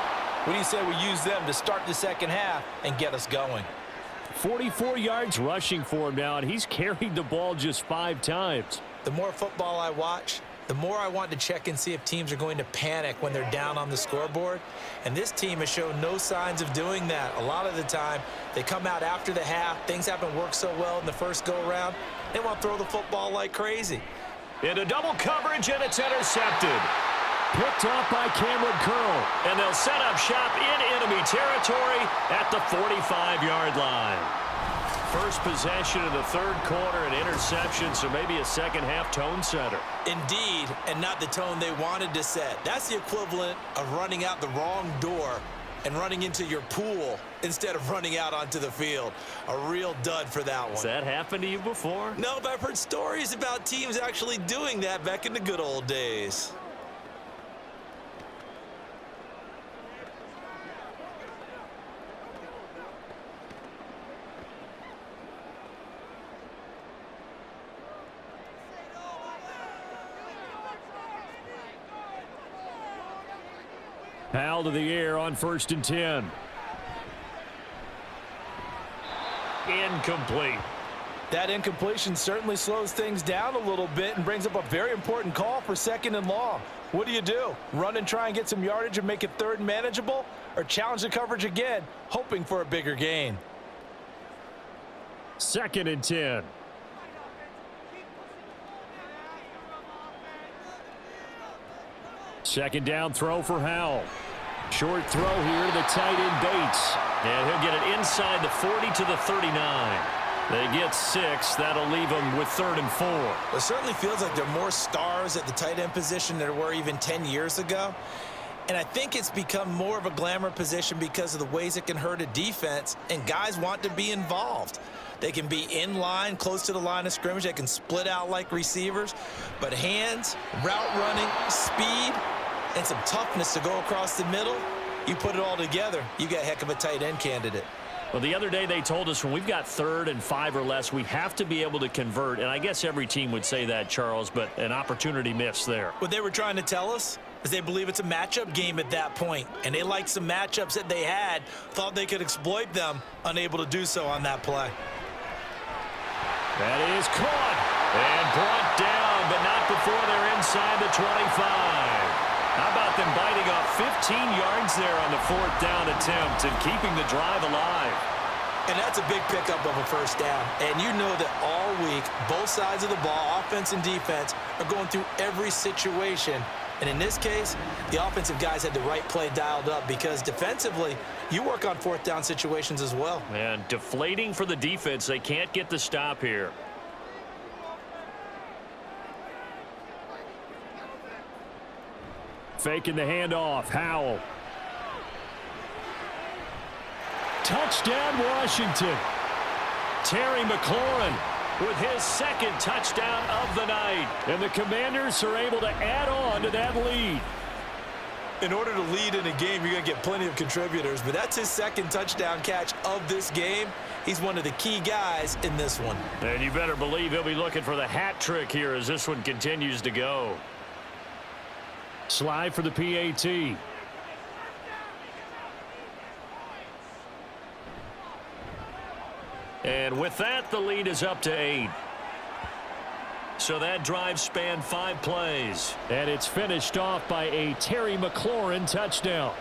What do you say we use them to start the second half and get us going? 44 yards rushing for him now, and he's carried the ball just 5 times. The more football I watch, the more I want to check and see if teams are going to panic when they're down on the scoreboard. And this team has shown no signs of doing that. A lot of the time, they come out after the half. Things haven't worked so well in the first go-around. They want to throw the football like crazy. Into double coverage, and it's intercepted. Picked off by Cameron Curl. And they'll set up shop in enemy territory at the 45-yard line. First possession of the third quarter, an interception, so maybe a second-half tone setter. Indeed, and not the tone they wanted to set. That's the equivalent of running out the wrong door and running into your pool instead of running out onto the field. A real dud for that one. Has that happened to you before? No, but I've heard stories about teams actually doing that back in the good old days. Powell to the air on 1st and 10. Incomplete. That incompletion certainly slows things down a little bit and brings up a very important call for 2nd and long. What do? Run and try and get some yardage and make it 3rd and manageable, or challenge the coverage again, hoping for a bigger gain? 2nd and 10. Second down throw for Howell. Short throw here to the tight end Bates. And he'll get it inside the 40 to the 39. They get 6. That'll leave them with 3rd and 4. It certainly feels like there are more stars at the tight end position than there were even 10 years ago. And I think it's become more of a glamour position because of the ways it can hurt a defense, and guys want to be involved. They can be in line, close to the line of scrimmage. They can split out like receivers. But hands, route running, speed, and some toughness to go across the middle, you put it all together, you got a heck of a tight end candidate. Well, the other day they told us when we've got 3rd and 5 or less, we have to be able to convert. And I guess every team would say that, Charles, but an opportunity missed there. What they were trying to tell us is they believe it's a matchup game at that point. And they liked some matchups that they had, thought they could exploit them, unable to do so on that play. That is caught and brought down, but not before they're inside the 25. How about them biting off 15 yards there on the 4th down attempt and keeping the drive alive? And that's a big pickup of a 1st down. And you know that all week, both sides of the ball, offense and defense, are going through every situation. And in this case, the offensive guys had the right play dialed up because defensively, you work on 4th down situations as well. And deflating for the defense. They can't get the stop here. Faking the handoff. Howell. Touchdown, Washington. Terry McLaurin with his 2nd touchdown of the night. And the Commanders are able to add on to that lead. In order to lead in a game, you're going to get plenty of contributors, but that's his 2nd touchdown catch of this game. He's one of the key guys in this one. And you better believe he'll be looking for the hat trick here as this one continues to go. Slide for the PAT. And with that, the lead is up to 8. So that drive spanned 5 plays. And it's finished off by a Terry McLaurin touchdown.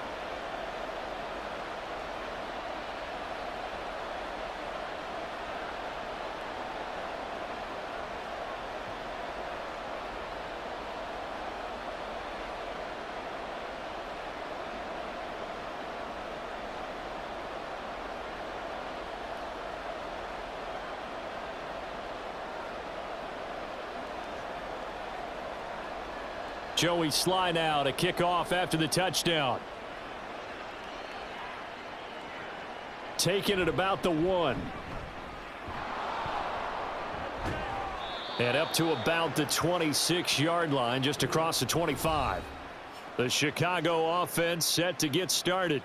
Joey Sly now to kick off after the touchdown. Taking it about the 1. And up to about the 26-yard line, just across the 25. The Chicago offense set to get started.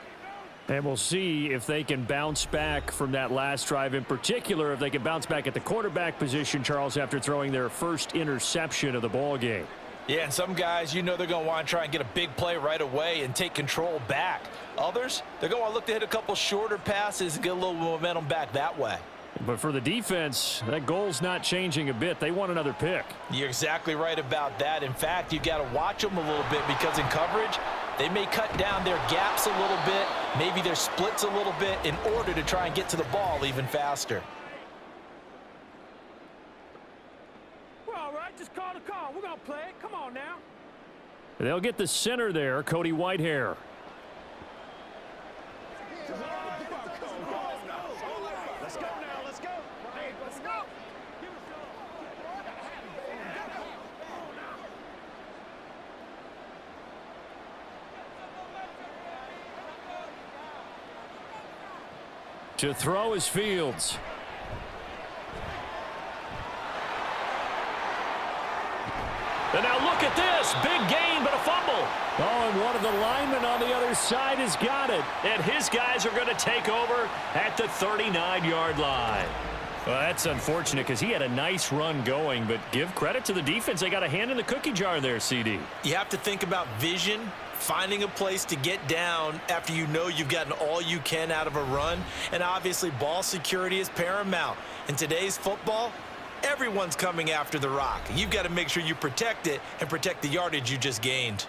And we'll see if they can bounce back from that last drive, in particular if they can bounce back at the quarterback position, Charles, after throwing their first interception of the ball game. Yeah, and some guys, they're going to want to try and get a big play right away and take control back. Others, they're going to want to look to hit a couple shorter passes and get a little momentum back that way. But for the defense, that goal's not changing a bit. They want another pick. You're exactly right about that. In fact, you got to watch them a little bit because in coverage, they may cut down their gaps a little bit, maybe their splits a little bit in order to try and get to the ball even faster. We're all right. Just call the call. We're going to play it. Come on now. They'll get the center there, Cody Whitehair. Let's go now. Let's go. Hey, let's go. To throw is Fields. And now look at this. Big gain, but a fumble. Oh, and one of the linemen on the other side has got it. And his guys are going to take over at the 39-yard line. Well, that's unfortunate because he had a nice run going, but give credit to the defense. They got a hand in the cookie jar there, CD. You have to think about vision, finding a place to get down after you know you've gotten all you can out of a run, and obviously ball security is paramount. In today's football, everyone's coming after the rock. You've got to make sure you protect it and protect the yardage you just gained.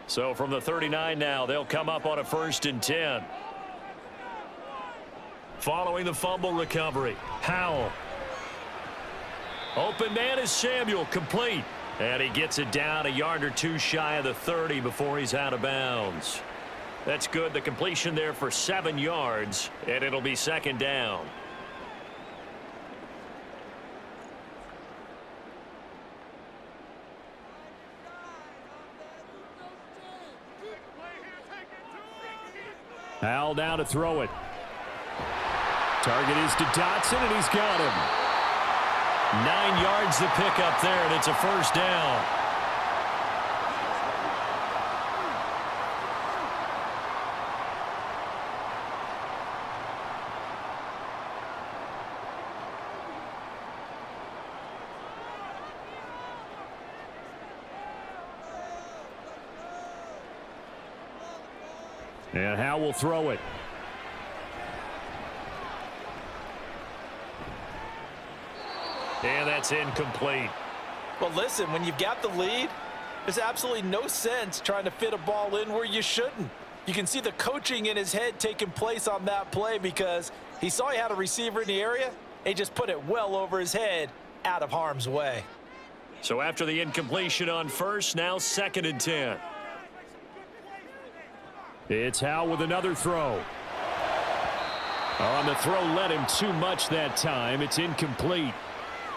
So from the 39 now, they'll come up on a 1st and 10. Following the fumble recovery, Howell. Open man is Samuel, complete. And he gets it down a yard or two shy of the 30 before he's out of bounds. That's good. The completion there for 7 yards, and it'll be 2nd down. Howell down to throw it. Target is to Dotson, and he's got him. 9 yards to pick up there, and it's a 1st down. And Howell will throw it. And that's incomplete. Well, listen, when you've got the lead, there's absolutely no sense trying to fit a ball in where you shouldn't. You can see the coaching in his head taking place on that play because he saw he had a receiver in the area. He just put it well over his head out of harm's way. So after the incompletion on 1st, now 2nd and 10. It's Howell with another throw. On the throw led him too much that time. It's incomplete.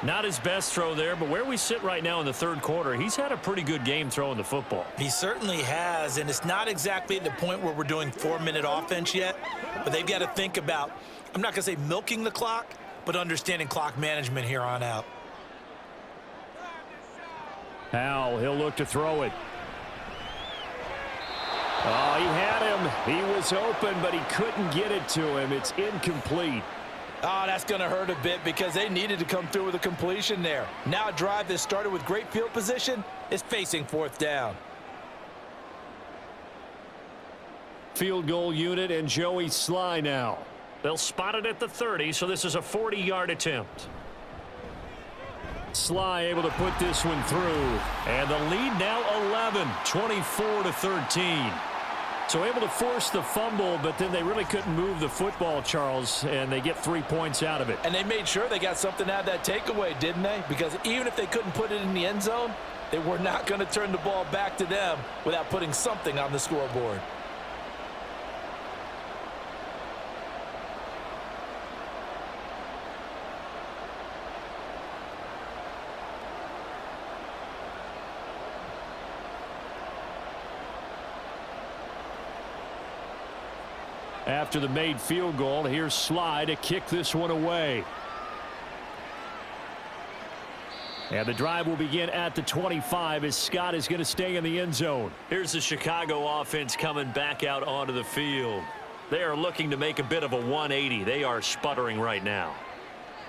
Not his best throw there, but where we sit right now in the 3rd quarter, he's had a pretty good game throwing the football. He certainly has, and it's not exactly at the point where we're doing 4-minute offense yet, but they've got to think about, I'm not going to say milking the clock, but understanding clock management here on out. Howell, he'll look to throw it. Oh, he had him. He was open, but he couldn't get it to him. It's incomplete. Oh, that's going to hurt a bit because they needed to come through with a completion there. Now a drive that started with great field position is facing 4th down. Field goal unit and Joey Sly now. They'll spot it at the 30, so this is a 40-yard attempt. Sly able to put this one through. And the lead now 11, 24-13. So able to force the fumble, but then they really couldn't move the football, Charles, and they get 3 points out of it. And they made sure they got something out of that takeaway, didn't they? Because even if they couldn't put it in the end zone, They were not going to turn the ball back to them without putting something on the scoreboard. After the made field goal, here's Sly to kick this one away. And the drive will begin at the 25 as Scott is going to stay in the end zone. Here's the Chicago offense coming back out onto the field. They are looking to make a bit of a 180. They are sputtering right now.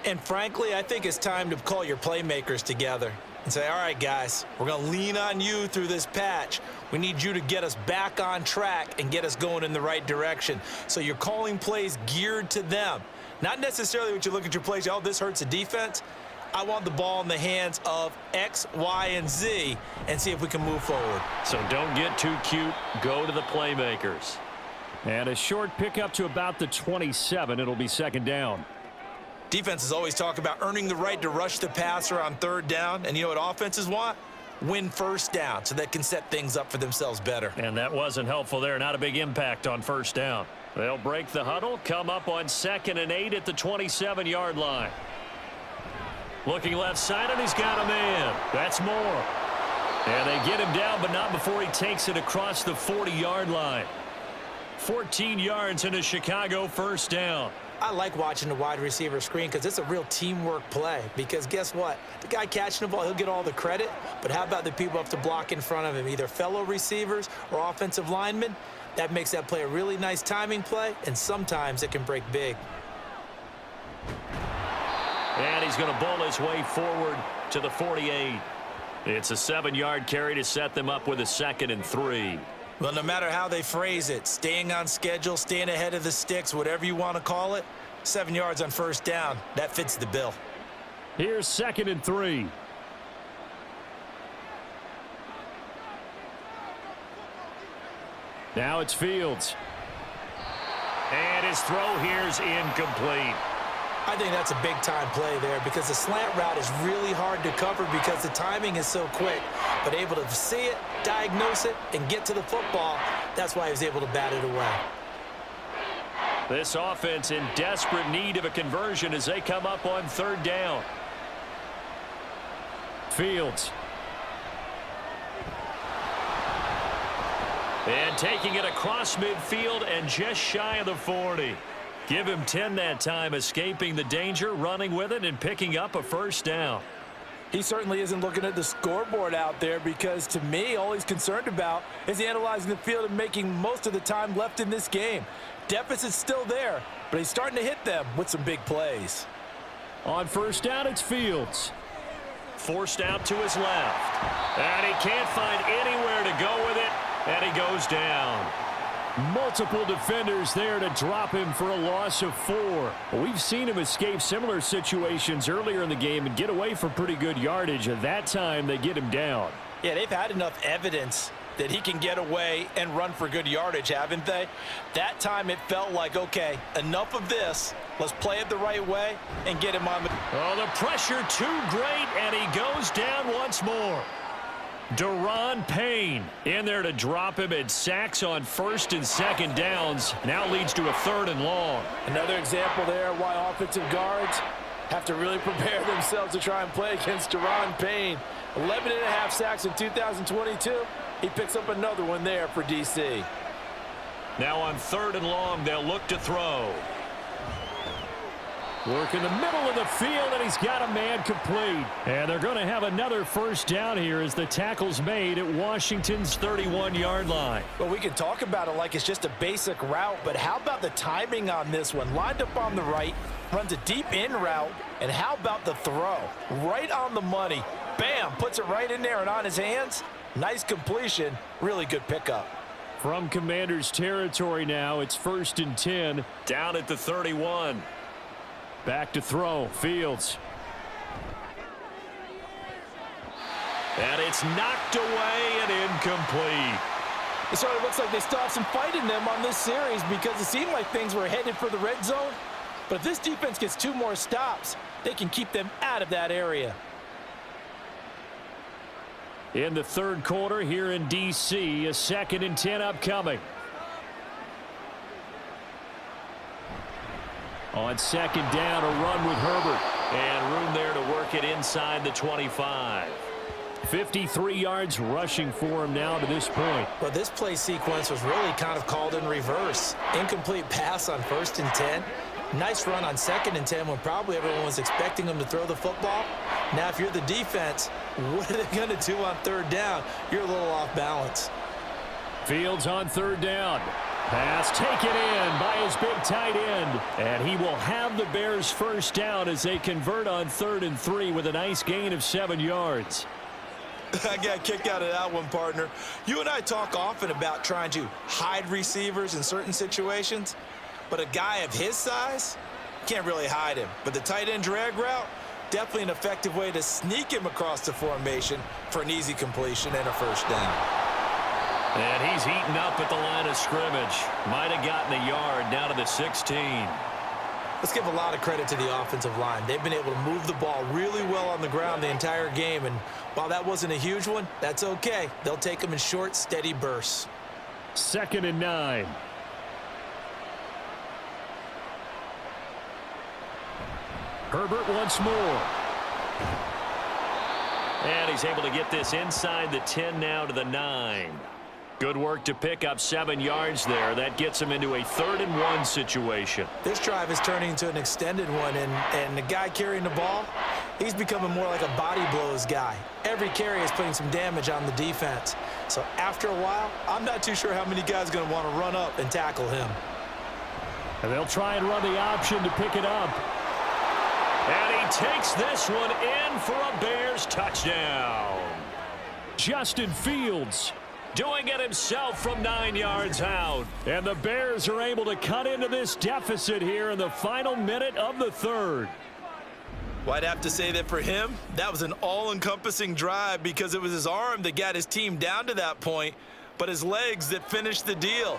And frankly, I think it's time to call your playmakers together and say, all right, guys, we're going to lean on you through this patch. We need you to get us back on track and get us going in the right direction. So you're calling plays geared to them. Not necessarily what you look at your plays, oh, this hurts the defense. I want the ball in the hands of X, Y, and Z and see if we can move forward. So don't get too cute. Go to the playmakers. And a short pickup to about the 27. It'll be second down. Defenses always talk about earning the right to rush the passer on third down. And you know what offenses want? Win first down so they can set things up for themselves better. And that wasn't helpful there. Not a big impact on first down. They'll break the huddle, come up on 2nd and 8 at the 27-yard line. Looking left side, and he's got a man. That's Moore. And they get him down, but not before he takes it across the 40-yard line. 14 yards and a Chicago first down. I like watching the wide receiver screen because it's a real teamwork play. Because guess what? The guy catching the ball, he'll get all the credit. But how about the people up to block in front of him, either fellow receivers or offensive linemen? That makes that play a really nice timing play, and sometimes it can break big. And he's going to bowl his way forward to the 48. It's a 7-yard carry to set them up with a 2nd and 3. Well, no matter how they phrase it, staying on schedule, staying ahead of the sticks, whatever you want to call it, 7 yards on first down, that fits the bill. Here's 2nd and 3. Now it's Fields. And his throw here's incomplete. I think that's a big-time play there because the slant route is really hard to cover because the timing is so quick. But able to see it, diagnose it, and get to the football, that's why he was able to bat it away. This offense in desperate need of a conversion as they come up on 3rd down. Fields. And taking it across midfield and just shy of the 40. Give him 10 that time, escaping the danger, running with it, and picking up a first down. He certainly isn't looking at the scoreboard out there because, to me, all he's concerned about is analyzing the field and making most of the time left in this game. Deficit's still there, but he's starting to hit them with some big plays. On first down, it's Fields. Forced out to his left. And he can't find anywhere to go with it, and he goes down. Multiple defenders there to drop him for a loss of 4. We've seen him escape similar situations earlier in the game and get away for pretty good yardage. At that time, they get him down. Yeah, they've had enough evidence that he can get away and run for good yardage, haven't they? That time it felt like, okay, enough of this. Let's play it the right way and get him on the... Oh, the pressure too great, and he goes down once more. Deron Payne in there to drop him, and sacks on 1st and 2nd downs. Now leads to a 3rd and long. Another example there why offensive guards have to really prepare themselves to try and play against Deron Payne. 11.5 sacks in 2022. He picks up another one there for D.C. Now on 3rd and long, they'll look to throw. Work in the middle of the field, and he's got a man complete. And they're going to have another first down here as the tackle's made at Washington's 31-yard line. Well, we can talk about it like it's just a basic route, but how about the timing on this one? Lined up on the right, runs a deep in route, and how about the throw? Right on the money. Bam, puts it right in there and on his hands. Nice completion, really good pickup. From Commander's territory now, it's 1st and 10. Down at the 31. Back to throw, Fields. And it's knocked away and incomplete. It sort of looks like they still have some fight in them on this series because it seemed like things were headed for the red zone. But if this defense gets 2 more stops, they can keep them out of that area. in the third quarter here in D.C. A 2nd and 10 upcoming. On 2nd down, a run with Herbert. And room there to work it inside the 25. 53 yards rushing for him now to this point. Well, this play sequence was really kind of called in reverse. Incomplete pass on 1st and 10. Nice run on 2nd and 10 when probably everyone was expecting him to throw the football. Now, if you're the defense, what are they going to do on 3rd down? You're a little off balance. Fields on 3rd down. Pass taken in by his big tight end. And he will have the Bears first down as they convert on 3rd and 3 with a nice gain of 7 yards. I got a kick out of that one, partner. You and I talk often about trying to hide receivers in certain situations, but a guy of his size can't really hide him. But the tight end drag route, definitely an effective way to sneak him across the formation for an easy completion and a first down. And he's heating up at the line of scrimmage. Might have gotten a yard down to the 16. Let's give a lot of credit to the offensive line. They've been able to move the ball really well on the ground the entire game. And while that wasn't a huge one, that's okay. They'll take them in short, steady bursts. 2nd and 9. Herbert once more. And he's able to get this inside the 10 now to the 9. Good work to pick up 7 yards there. That gets him into a 3rd and 1 situation. This drive is turning into an extended one, and the guy carrying the ball, he's becoming more like a body blows guy. Every carry is putting some damage on the defense. So after a while, I'm not too sure how many guys are going to want to run up and tackle him. And they'll try and run the option to pick it up. And he takes this one in for a Bears touchdown. Justin Fields doing it himself from 9 yards out. And the Bears are able to cut into this deficit here in the final minute of the 3rd. Well, I'd have to say that for him, that was an all-encompassing drive because it was his arm that got his team down to that point, but his legs that finished the deal.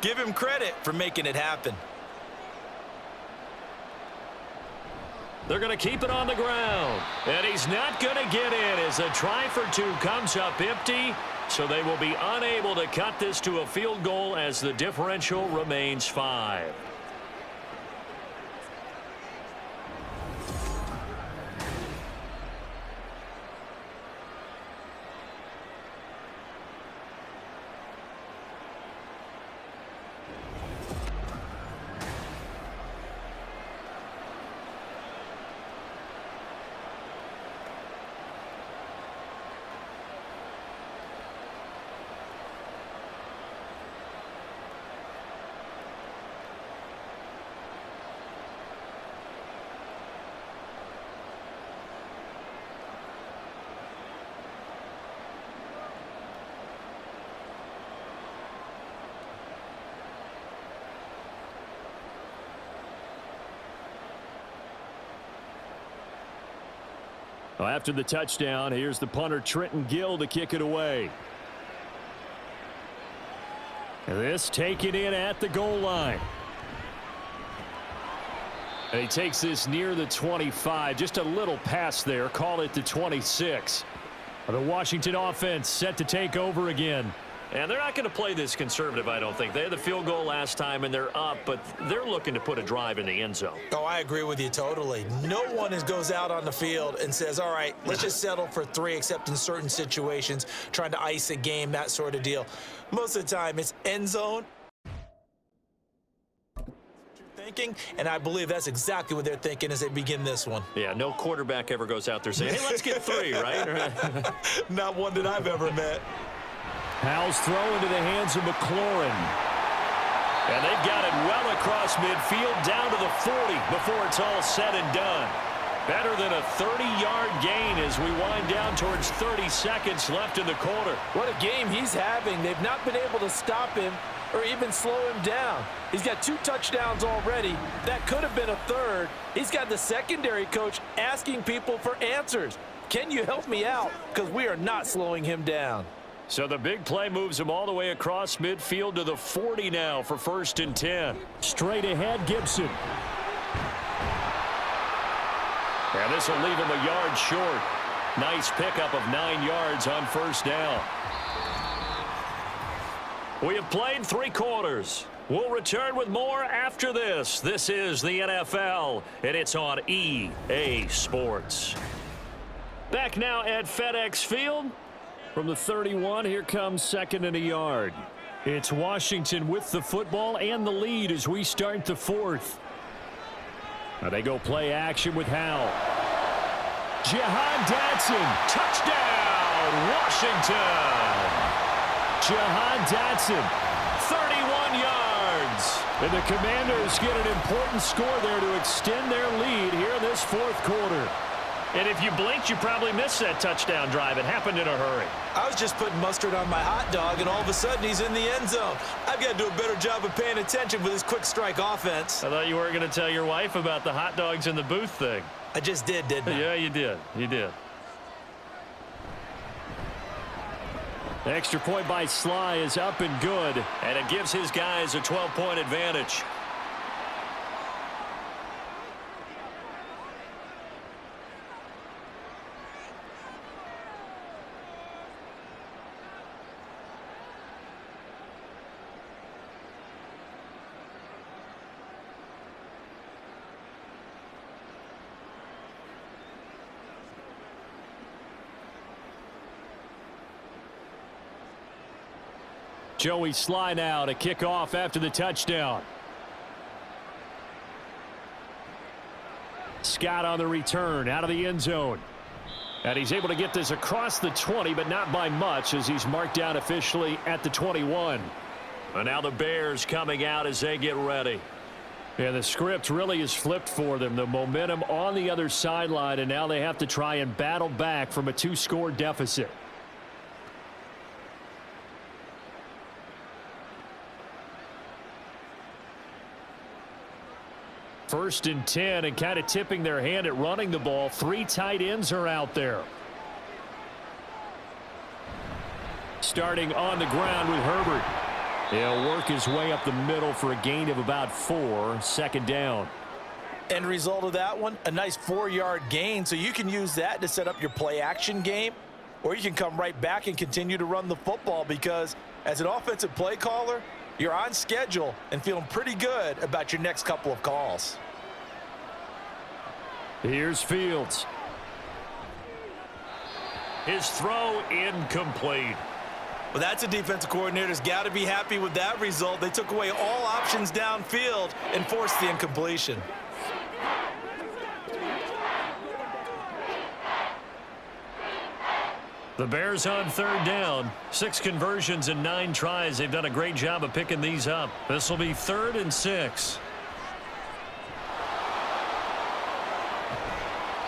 Give him credit for making it happen. They're going to keep it on the ground. And he's not going to get in as a try for 2 comes up empty. So they will be unable to cut this to a field goal as the differential remains 5. Well, after the touchdown, here's the punter Trenton Gill to kick it away. And this taken in at the goal line. And he takes this near the 25. Just a little pass there. Call it the 26. The Washington offense set to take over again. And they're not going to play this conservative, I don't think. They had the field goal last time, and they're up, but they're looking to put a drive in the end zone. Oh, I agree with you totally. No one goes out on the field and says, all right, let's just settle for 3, except in certain situations, trying to ice a game, that sort of deal. Most of the time, it's end zone. Thinking, and I believe that's exactly what they're thinking as they begin this one. Yeah, no quarterback ever goes out there saying, hey, let's get 3, right? Not one that I've ever met. Howell's throw into the hands of McLaurin. And they've got it well across midfield down to the 40 before it's all said and done. Better than a 30-yard gain as we wind down towards 30 seconds left in the quarter. What a game he's having. They've not been able to stop him or even slow him down. He's got 2 touchdowns already. That could have been a 3rd. He's got the secondary coach asking people for answers. Can you help me out? Because we are not slowing him down. So the big play moves him all the way across midfield to the 40 now for 1st and 10. Straight ahead, Gibson. And this will leave him a yard short. Nice pickup of 9 yards on first down. We have played 3 quarters. We'll return with more after this. This is the NFL, and it's on EA Sports. Back now at FedEx Field. From the 31, here comes 2nd and a yard. It's Washington with the football and the lead as we start the 4th. Now they go play action with Howell. Jahan Dotson, touchdown, Washington. Jahan Dotson, 31 yards. And the Commanders get an important score there to extend their lead here in this 4th quarter. And if you blinked, you probably missed that touchdown drive. It happened in a hurry. I was just putting mustard on my hot dog, and all of a sudden he's in the end zone. I've got to do a better job of paying attention with this quick strike offense. I thought you weren't going to tell your wife about the hot dogs in the booth thing. I just did, didn't I? Yeah, you did. You did. The extra point by Sly is up and good. And it gives his guys a 12-point advantage. Joey Sly now to kick off after the touchdown. Scott on the return out of the end zone. And he's able to get this across the 20, but not by much as he's marked down officially at the 21. And now the Bears coming out as they get ready. Yeah, the script really is flipped for them. The momentum on the other sideline, and now they have to try and battle back from a 2-score deficit. First and 10, and kind of tipping their hand at running the ball. 3 tight ends are out there. Starting on the ground with Herbert. He'll work his way up the middle for a gain of about 4. 2nd down. End result of that one, a nice 4-yard gain, so you can use that to set up your play action game, or you can come right back and continue to run the football, because as an offensive play caller, you're on schedule and feeling pretty good about your next couple of calls. Here's Fields. His throw incomplete. Well, that's a defensive coordinator's got to be happy with that result. They took away all options downfield and forced the incompletion. The Bears on 3rd down. 6 conversions and 9 tries. They've done a great job of picking these up. This will be 3rd and 6.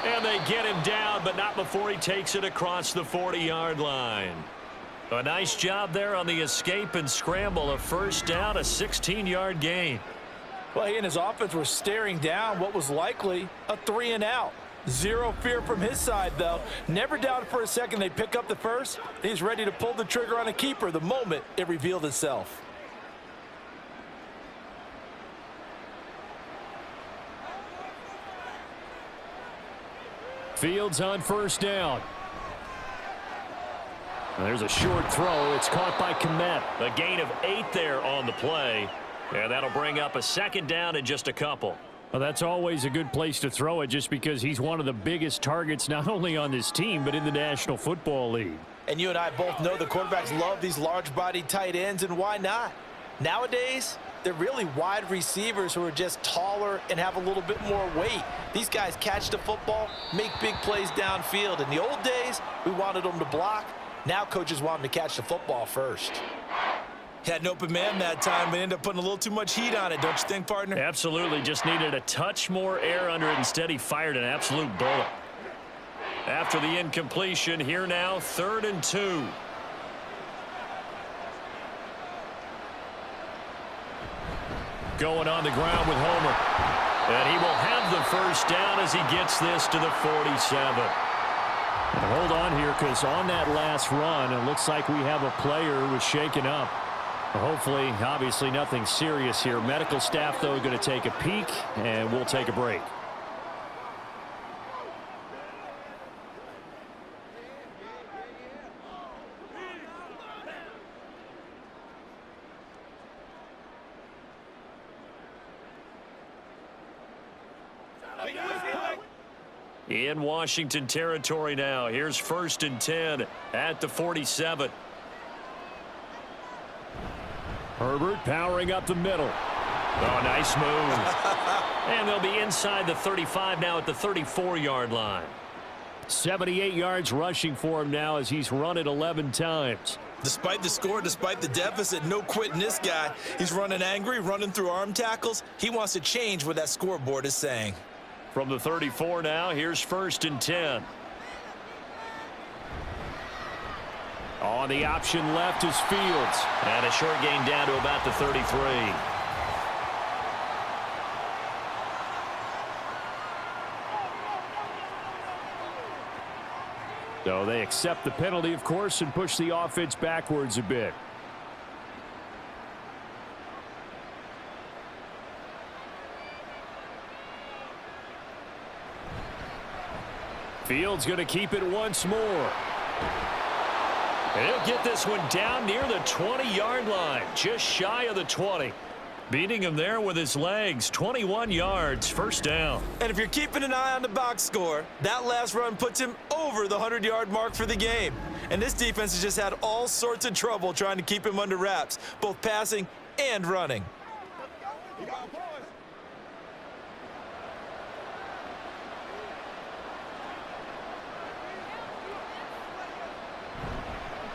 And they get him down, but not before he takes it across the 40-yard line. A nice job there on the escape and scramble. A 1st down, a 16-yard gain. Well, he and his offense were staring down what was likely a 3-and-out. Zero fear from his side, though. Never doubted for a second they pick up the first. He's ready to pull the trigger on a keeper the moment it revealed itself. Fields on 1st down. There's a short throw. It's caught by Kmet. A gain of 8 there on the play. And that'll bring up a 2nd down and just a couple. Well, that's always a good place to throw it just because he's one of the biggest targets not only on this team but in the National Football League. And you and I both know the quarterbacks love these large-bodied tight ends, and why not? Nowadays, they're really wide receivers who are just taller and have a little bit more weight. These guys catch the football, make big plays downfield. In the old days, we wanted them to block. Now coaches want them to catch the football first. Had an open man that time, but ended up putting a little too much heat on it, don't you think, partner? Absolutely. Just needed a touch more air under it. Instead, he fired an absolute bullet. After the incompletion, here now, 3rd and 2. Going on the ground with Homer. And he will have the 1st down as he gets this to the 47. And hold on here, because on that last run, it looks like we have a player who was shaken up. Hopefully, obviously nothing serious here. Medical staff, though, going to take a peek, and we'll take a break. in Washington territory now. Here's 1st and 10 at the 47. Herbert powering up the middle. Oh, nice move. And they'll be inside the 35 now at the 34-yard line. 78 yards rushing for him now as he's run it 11 times. Despite the score, despite the deficit, no quitting this guy. He's running angry, running through arm tackles. He wants to change what that scoreboard is saying. From the 34 now, here's 1st and 10. On the option left is Fields. And a short gain down to about the 33. So they accept the penalty, of course, and push the offense backwards a bit. Fields going to keep it once more. And he'll get this one down near the 20-yard line, just shy of the 20. Beating him there with his legs, 21 yards, 1st down. And if you're keeping an eye on the box score, that last run puts him over the 100-yard mark for the game. And this defense has just had all sorts of trouble trying to keep him under wraps, both passing and running.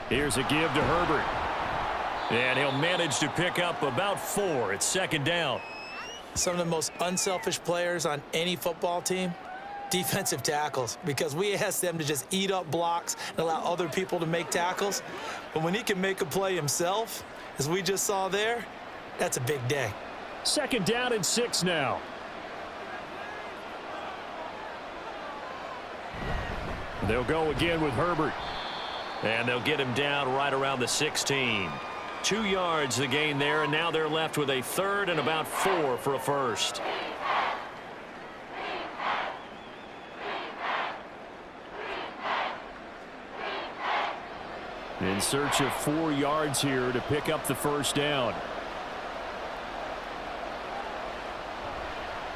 Here's a give to Herbert. And he'll manage to pick up about 4. It's 2nd down. Some of the most unselfish players on any football team, defensive tackles, because we ask them to just eat up blocks and allow other people to make tackles. But when he can make a play himself, as we just saw there, that's a big day. 2nd down and 6 now. They'll go again with Herbert. And they'll get him down right around the 16. 2 yards the gain there, and now they're left with a 3rd and about 4 for a 1st. In search of 4 yards here to pick up the 1st down.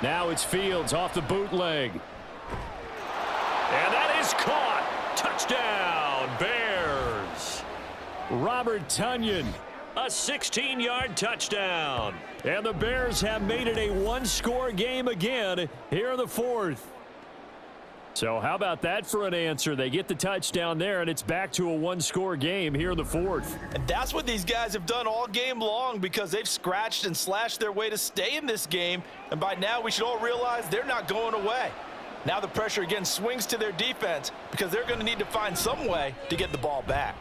Now it's Fields off the bootleg. And that is caught. Touchdown, Bears. Robert Tonyan. A 16-yard touchdown. And the Bears have made it a one-score game again here in the 4th. So how about that for an answer? They get the touchdown there, and it's back to a one-score game here in the 4th. And that's what these guys have done all game long, because they've scratched and slashed their way to stay in this game. And by now we should all realize they're not going away. Now the pressure again swings to their defense, because they're going to need to find some way to get the ball back.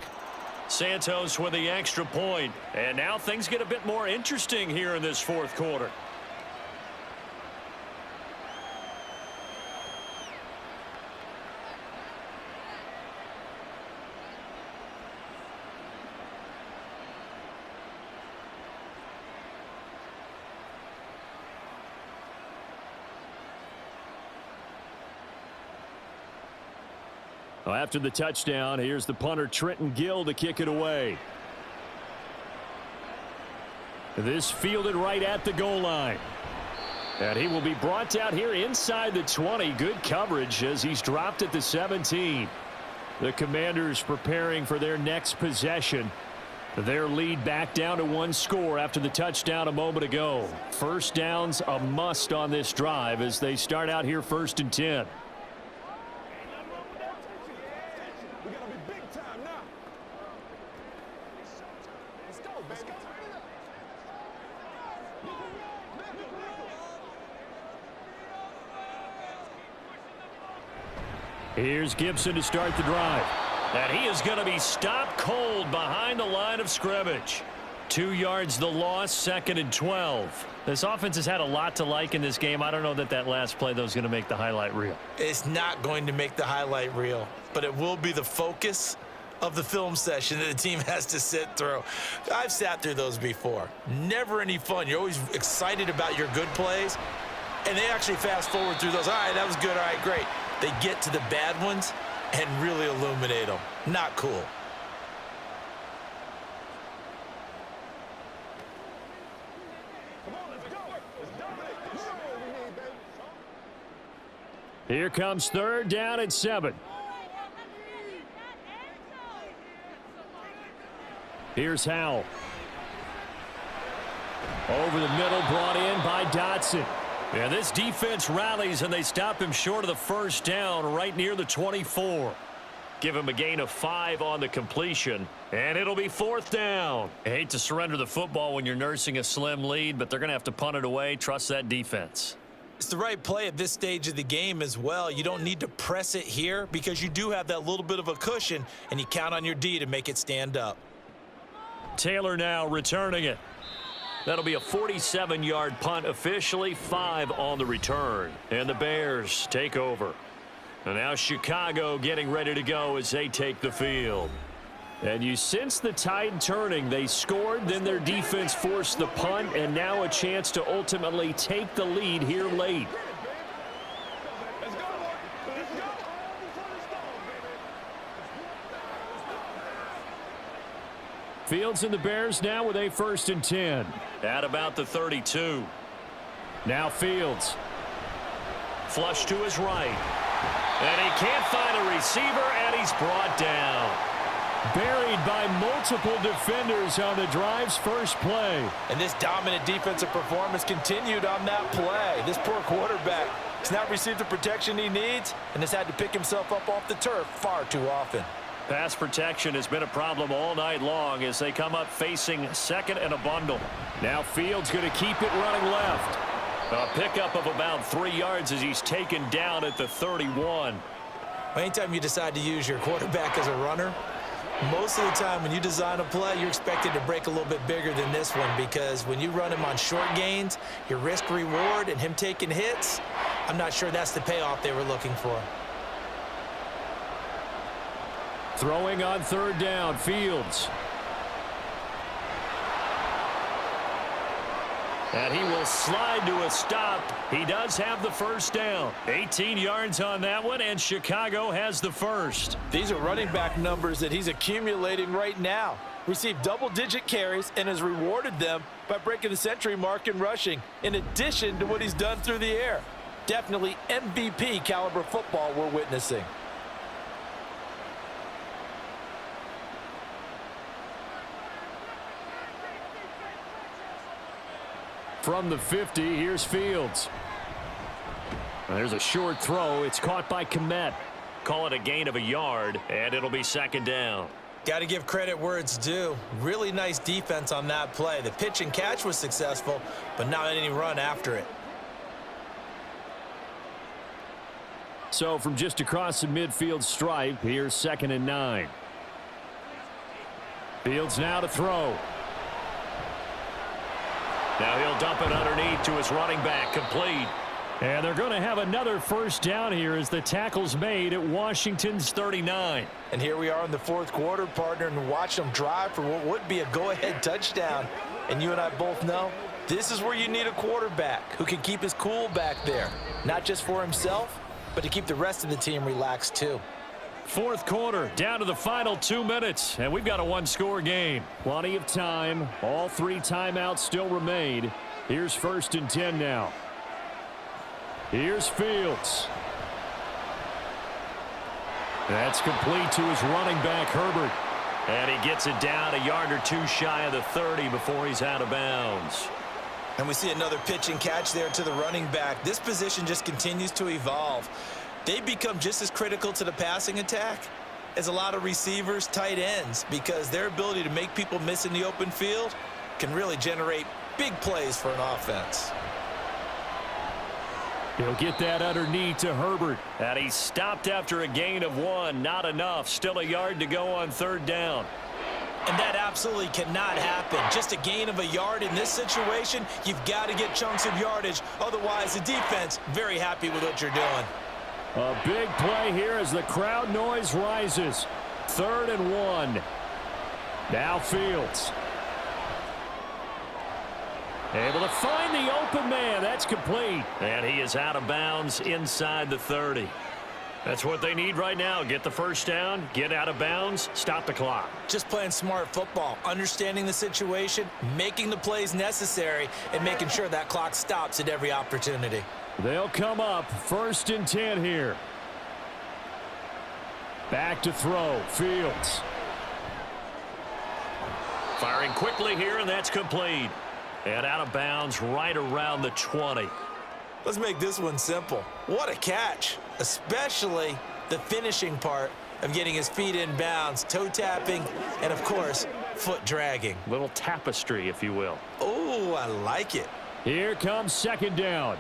Santos with the extra point. And now things get a bit more interesting here in this 4th quarter. Well, after the touchdown, here's the punter Trenton Gill to kick it away. This fielded right at the goal line. And he will be brought down here inside the 20. Good coverage as he's dropped at the 17. The Commanders preparing for their next possession. Their lead back down to 1 score after the touchdown a moment ago. 1st down's a must on this drive as they start out here 1st and 10. Here's Gibson to start the drive. And he is going to be stopped cold behind the line of scrimmage. 2 yards the loss, 2nd and 12. This offense has had a lot to like in this game. I don't know that last play, though, is going to make the highlight reel. It's not going to make the highlight reel, but it will be the focus of the film session that the team has to sit through. I've sat through those before. Never any fun. You're always excited about your good plays, and they actually fast forward through those. All right, that was good. All right, great. They get to the bad ones and really illuminate them. Not cool. Here comes 3rd down and 7. Here's Howell. Over the middle, brought in by Dotson. And this defense rallies, and they stop him short of the 1st down right near the 24. Give him a gain of 5 on the completion, and it'll be 4th down. I hate to surrender the football when you're nursing a slim lead, but they're going to have to punt it away. Trust that defense. It's the right play at this stage of the game as well. You don't need to press it here because you do have that little bit of a cushion, and you count on your D to make it stand up. Taylor now returning it. That'll be a 47-yard punt, officially 5 on the return. And the Bears take over. And now Chicago getting ready to go as they take the field. And you sense the tide turning. They scored, then their defense forced the punt, and now a chance to ultimately take the lead here late. Fields and the Bears now with a 1st and 10. At about the 32. Now Fields. Flush to his right. And he can't find a receiver, and he's brought down. Buried by multiple defenders on the drive's first play. And this dominant defensive performance continued on that play. This poor quarterback has not received the protection he needs and has had to pick himself up off the turf far too often. Pass protection has been a problem all night long as they come up facing 2nd and a bundle. Now Fields going to keep it running left. A pickup of about 3 yards as he's taken down at the 31. Anytime you decide to use your quarterback as a runner, most of the time when you design a play, you're expected to break a little bit bigger than this one because when you run him on short gains, your risk-reward and him taking hits, I'm not sure that's the payoff they were looking for. Throwing on 3rd down, Fields. And he will slide to a stop. He does have the 1st down. 18 yards on that one, and Chicago has the 1st. These are running back numbers that he's accumulating right now. Received double-digit carries and has rewarded them by breaking the century mark in rushing, in addition to what he's done through the air. Definitely MVP caliber football we're witnessing. From the 50, here's Fields. There's a short throw. It's caught by Kmet. Call it a gain of a yard, and it'll be 2nd down. Got to give credit where it's due. Really nice defense on that play. The pitch and catch was successful, but not any run after it. So from just across the midfield stripe, here's 2nd and 9. Fields now to throw. Now he'll dump it underneath to his running back, complete. And they're going to have another 1st down here as the tackle's made at Washington's 39. And here we are in the 4th quarter, partner, and watch them drive for what would be a go-ahead touchdown. And you and I both know this is where you need a quarterback who can keep his cool back there, not just for himself, but to keep the rest of the team relaxed too. 4th quarter, down to the final 2 minutes, and we've got a 1-score game. Plenty of time. All 3 timeouts still remain. Here's 1st and 10 now. Here's Fields. That's complete to his running back, Herbert. And he gets it down a yard or 2 shy of the 30 before he's out of bounds. And we see another pitch and catch there to the running back. This position just continues to evolve. They become just as critical to the passing attack as a lot of receivers, tight ends, because their ability to make people miss in the open field can really generate big plays for an offense. He'll get that underneath to Herbert. And he stopped after a gain of 1. Not enough. Still a yard to go on 3rd down. And that absolutely cannot happen. Just a gain of a yard in this situation, you've got to get chunks of yardage. Otherwise, the defense very happy with what you're doing. A big play here as the crowd noise rises. 3rd and 1. Now Fields. Able to find the open man. That's complete. And he is out of bounds inside the 30. That's what they need right now. Get the first down, get out of bounds, stop the clock. Just playing smart football, understanding the situation, making the plays necessary, and making sure that clock stops at every opportunity. They'll come up 1st and 10 here. Back to throw. Fields. Firing quickly here, and that's complete. And out of bounds right around the 20. Let's make this one simple. What a catch, especially the finishing part of getting his feet in bounds, toe tapping, and of course, foot dragging. Little tapestry, if you will. Oh, I like it. Here comes 2nd down.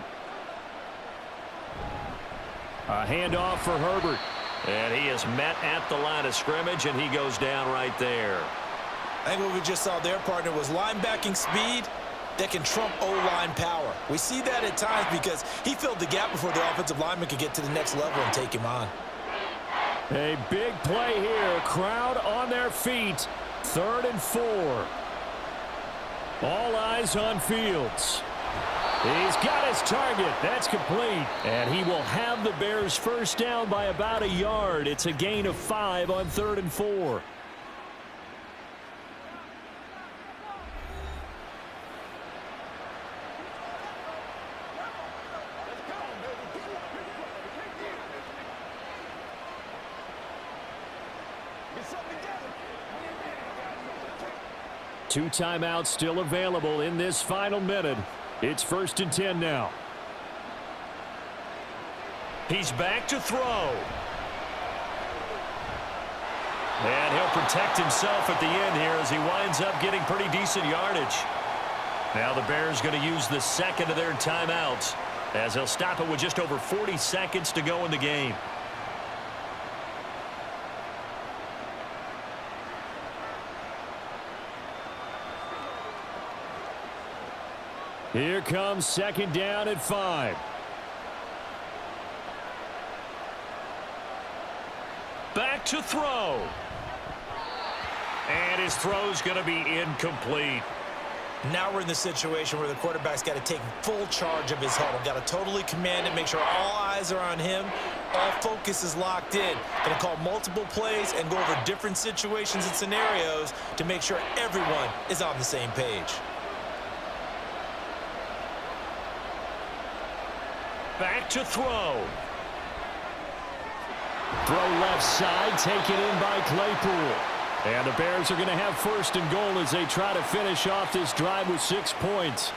A handoff for Herbert. And he is met at the line of scrimmage, and he goes down right there. I think what we just saw there, partner, was linebacking speed that can trump O-line power. We see that at times because he filled the gap before the offensive lineman could get to the next level and take him on. A big play here. Crowd on their feet. 3rd and 4. All eyes on Fields. He's got his target. That's complete. And he will have the Bears first down by about a yard. It's a gain of 5 on 3rd and 4. Two timeouts still available in this final minute. It's 1st and 10 now. He's back to throw. And he'll protect himself at the end here as he winds up getting pretty decent yardage. Now the Bears going to use the second of their timeouts as they'll stop it with just over 40 seconds to go in the game. Here comes 2nd down at 5. Back to throw. And his throw's going to be incomplete. Now we're in the situation where the quarterback's got to take full charge of his huddle. Got to totally command it, make sure all eyes are on him. All focus is locked in. Going to call multiple plays and go over different situations and scenarios to make sure everyone is on the same page. Back to throw. Throw left side, taken in by Claypool. And the Bears are going to have 1st and goal as they try to finish off this drive with 6 points.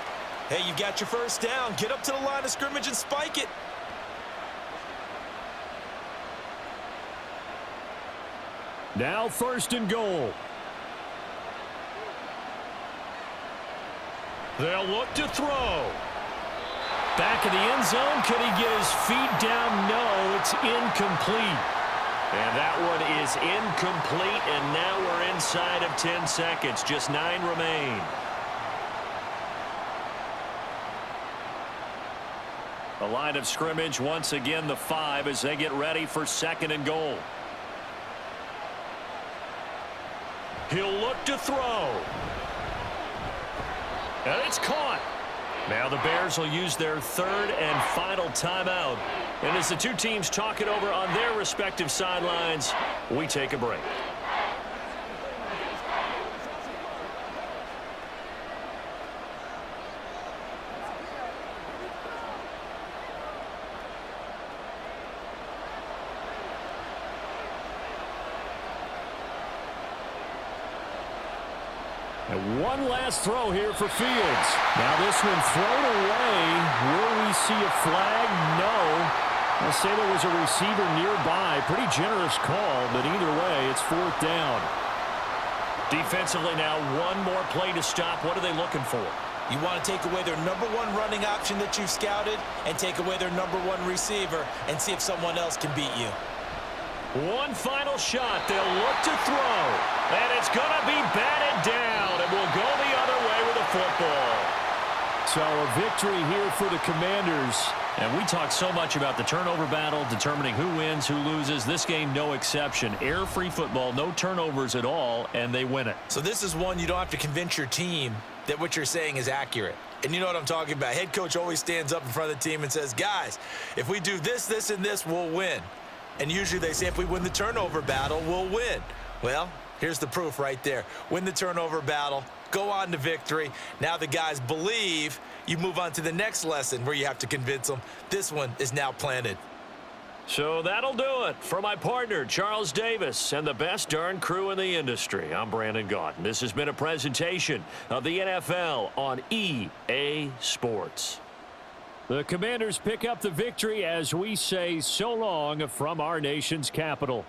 Hey, you got your first down. Get up to the line of scrimmage and spike it. Now 1st and goal. They'll look to throw. Back in the end zone. Could he get his feet down? No, it's incomplete. And that one is incomplete, and now we're inside of 10 seconds. Just 9 remain. The line of scrimmage, once again, the 5 as they get ready for 2nd and goal. He'll look to throw. And it's caught. Now the Bears will use their 3rd and final timeout. And as the two teams talk it over on their respective sidelines, we take a break. And one last throw here for Fields. Now this one thrown away. Will we see a flag? No. I'll say there was a receiver nearby. Pretty generous call, but either way, it's 4th down. Defensively now, one more play to stop. What are they looking for? You want to take away their #1 running option that you've scouted and take away their #1 receiver and see if someone else can beat you. One final shot. They'll look to throw. And it's going to be batted down. And we'll go the other way with the football. So a victory here for the Commanders. And we talk so much about the turnover battle, determining who wins, who loses. This game, no exception. Air-free football, no turnovers at all, and they win it. So this is one you don't have to convince your team that what you're saying is accurate. And you know what I'm talking about. Head coach always stands up in front of the team and says, guys, if we do this, this, and this, we'll win. And usually they say if we win the turnover battle, we'll win. Well, here's the proof right there. Win the turnover battle, go on to victory. Now the guys believe. You move on to the next lesson where you have to convince them. This one is now planted. So that'll do it. For my partner, Charles Davis, and the best darn crew in the industry, I'm Brandon Gaudin. This has been a presentation of the NFL on EA Sports. The Commanders pick up the victory as we say so long from our nation's capital.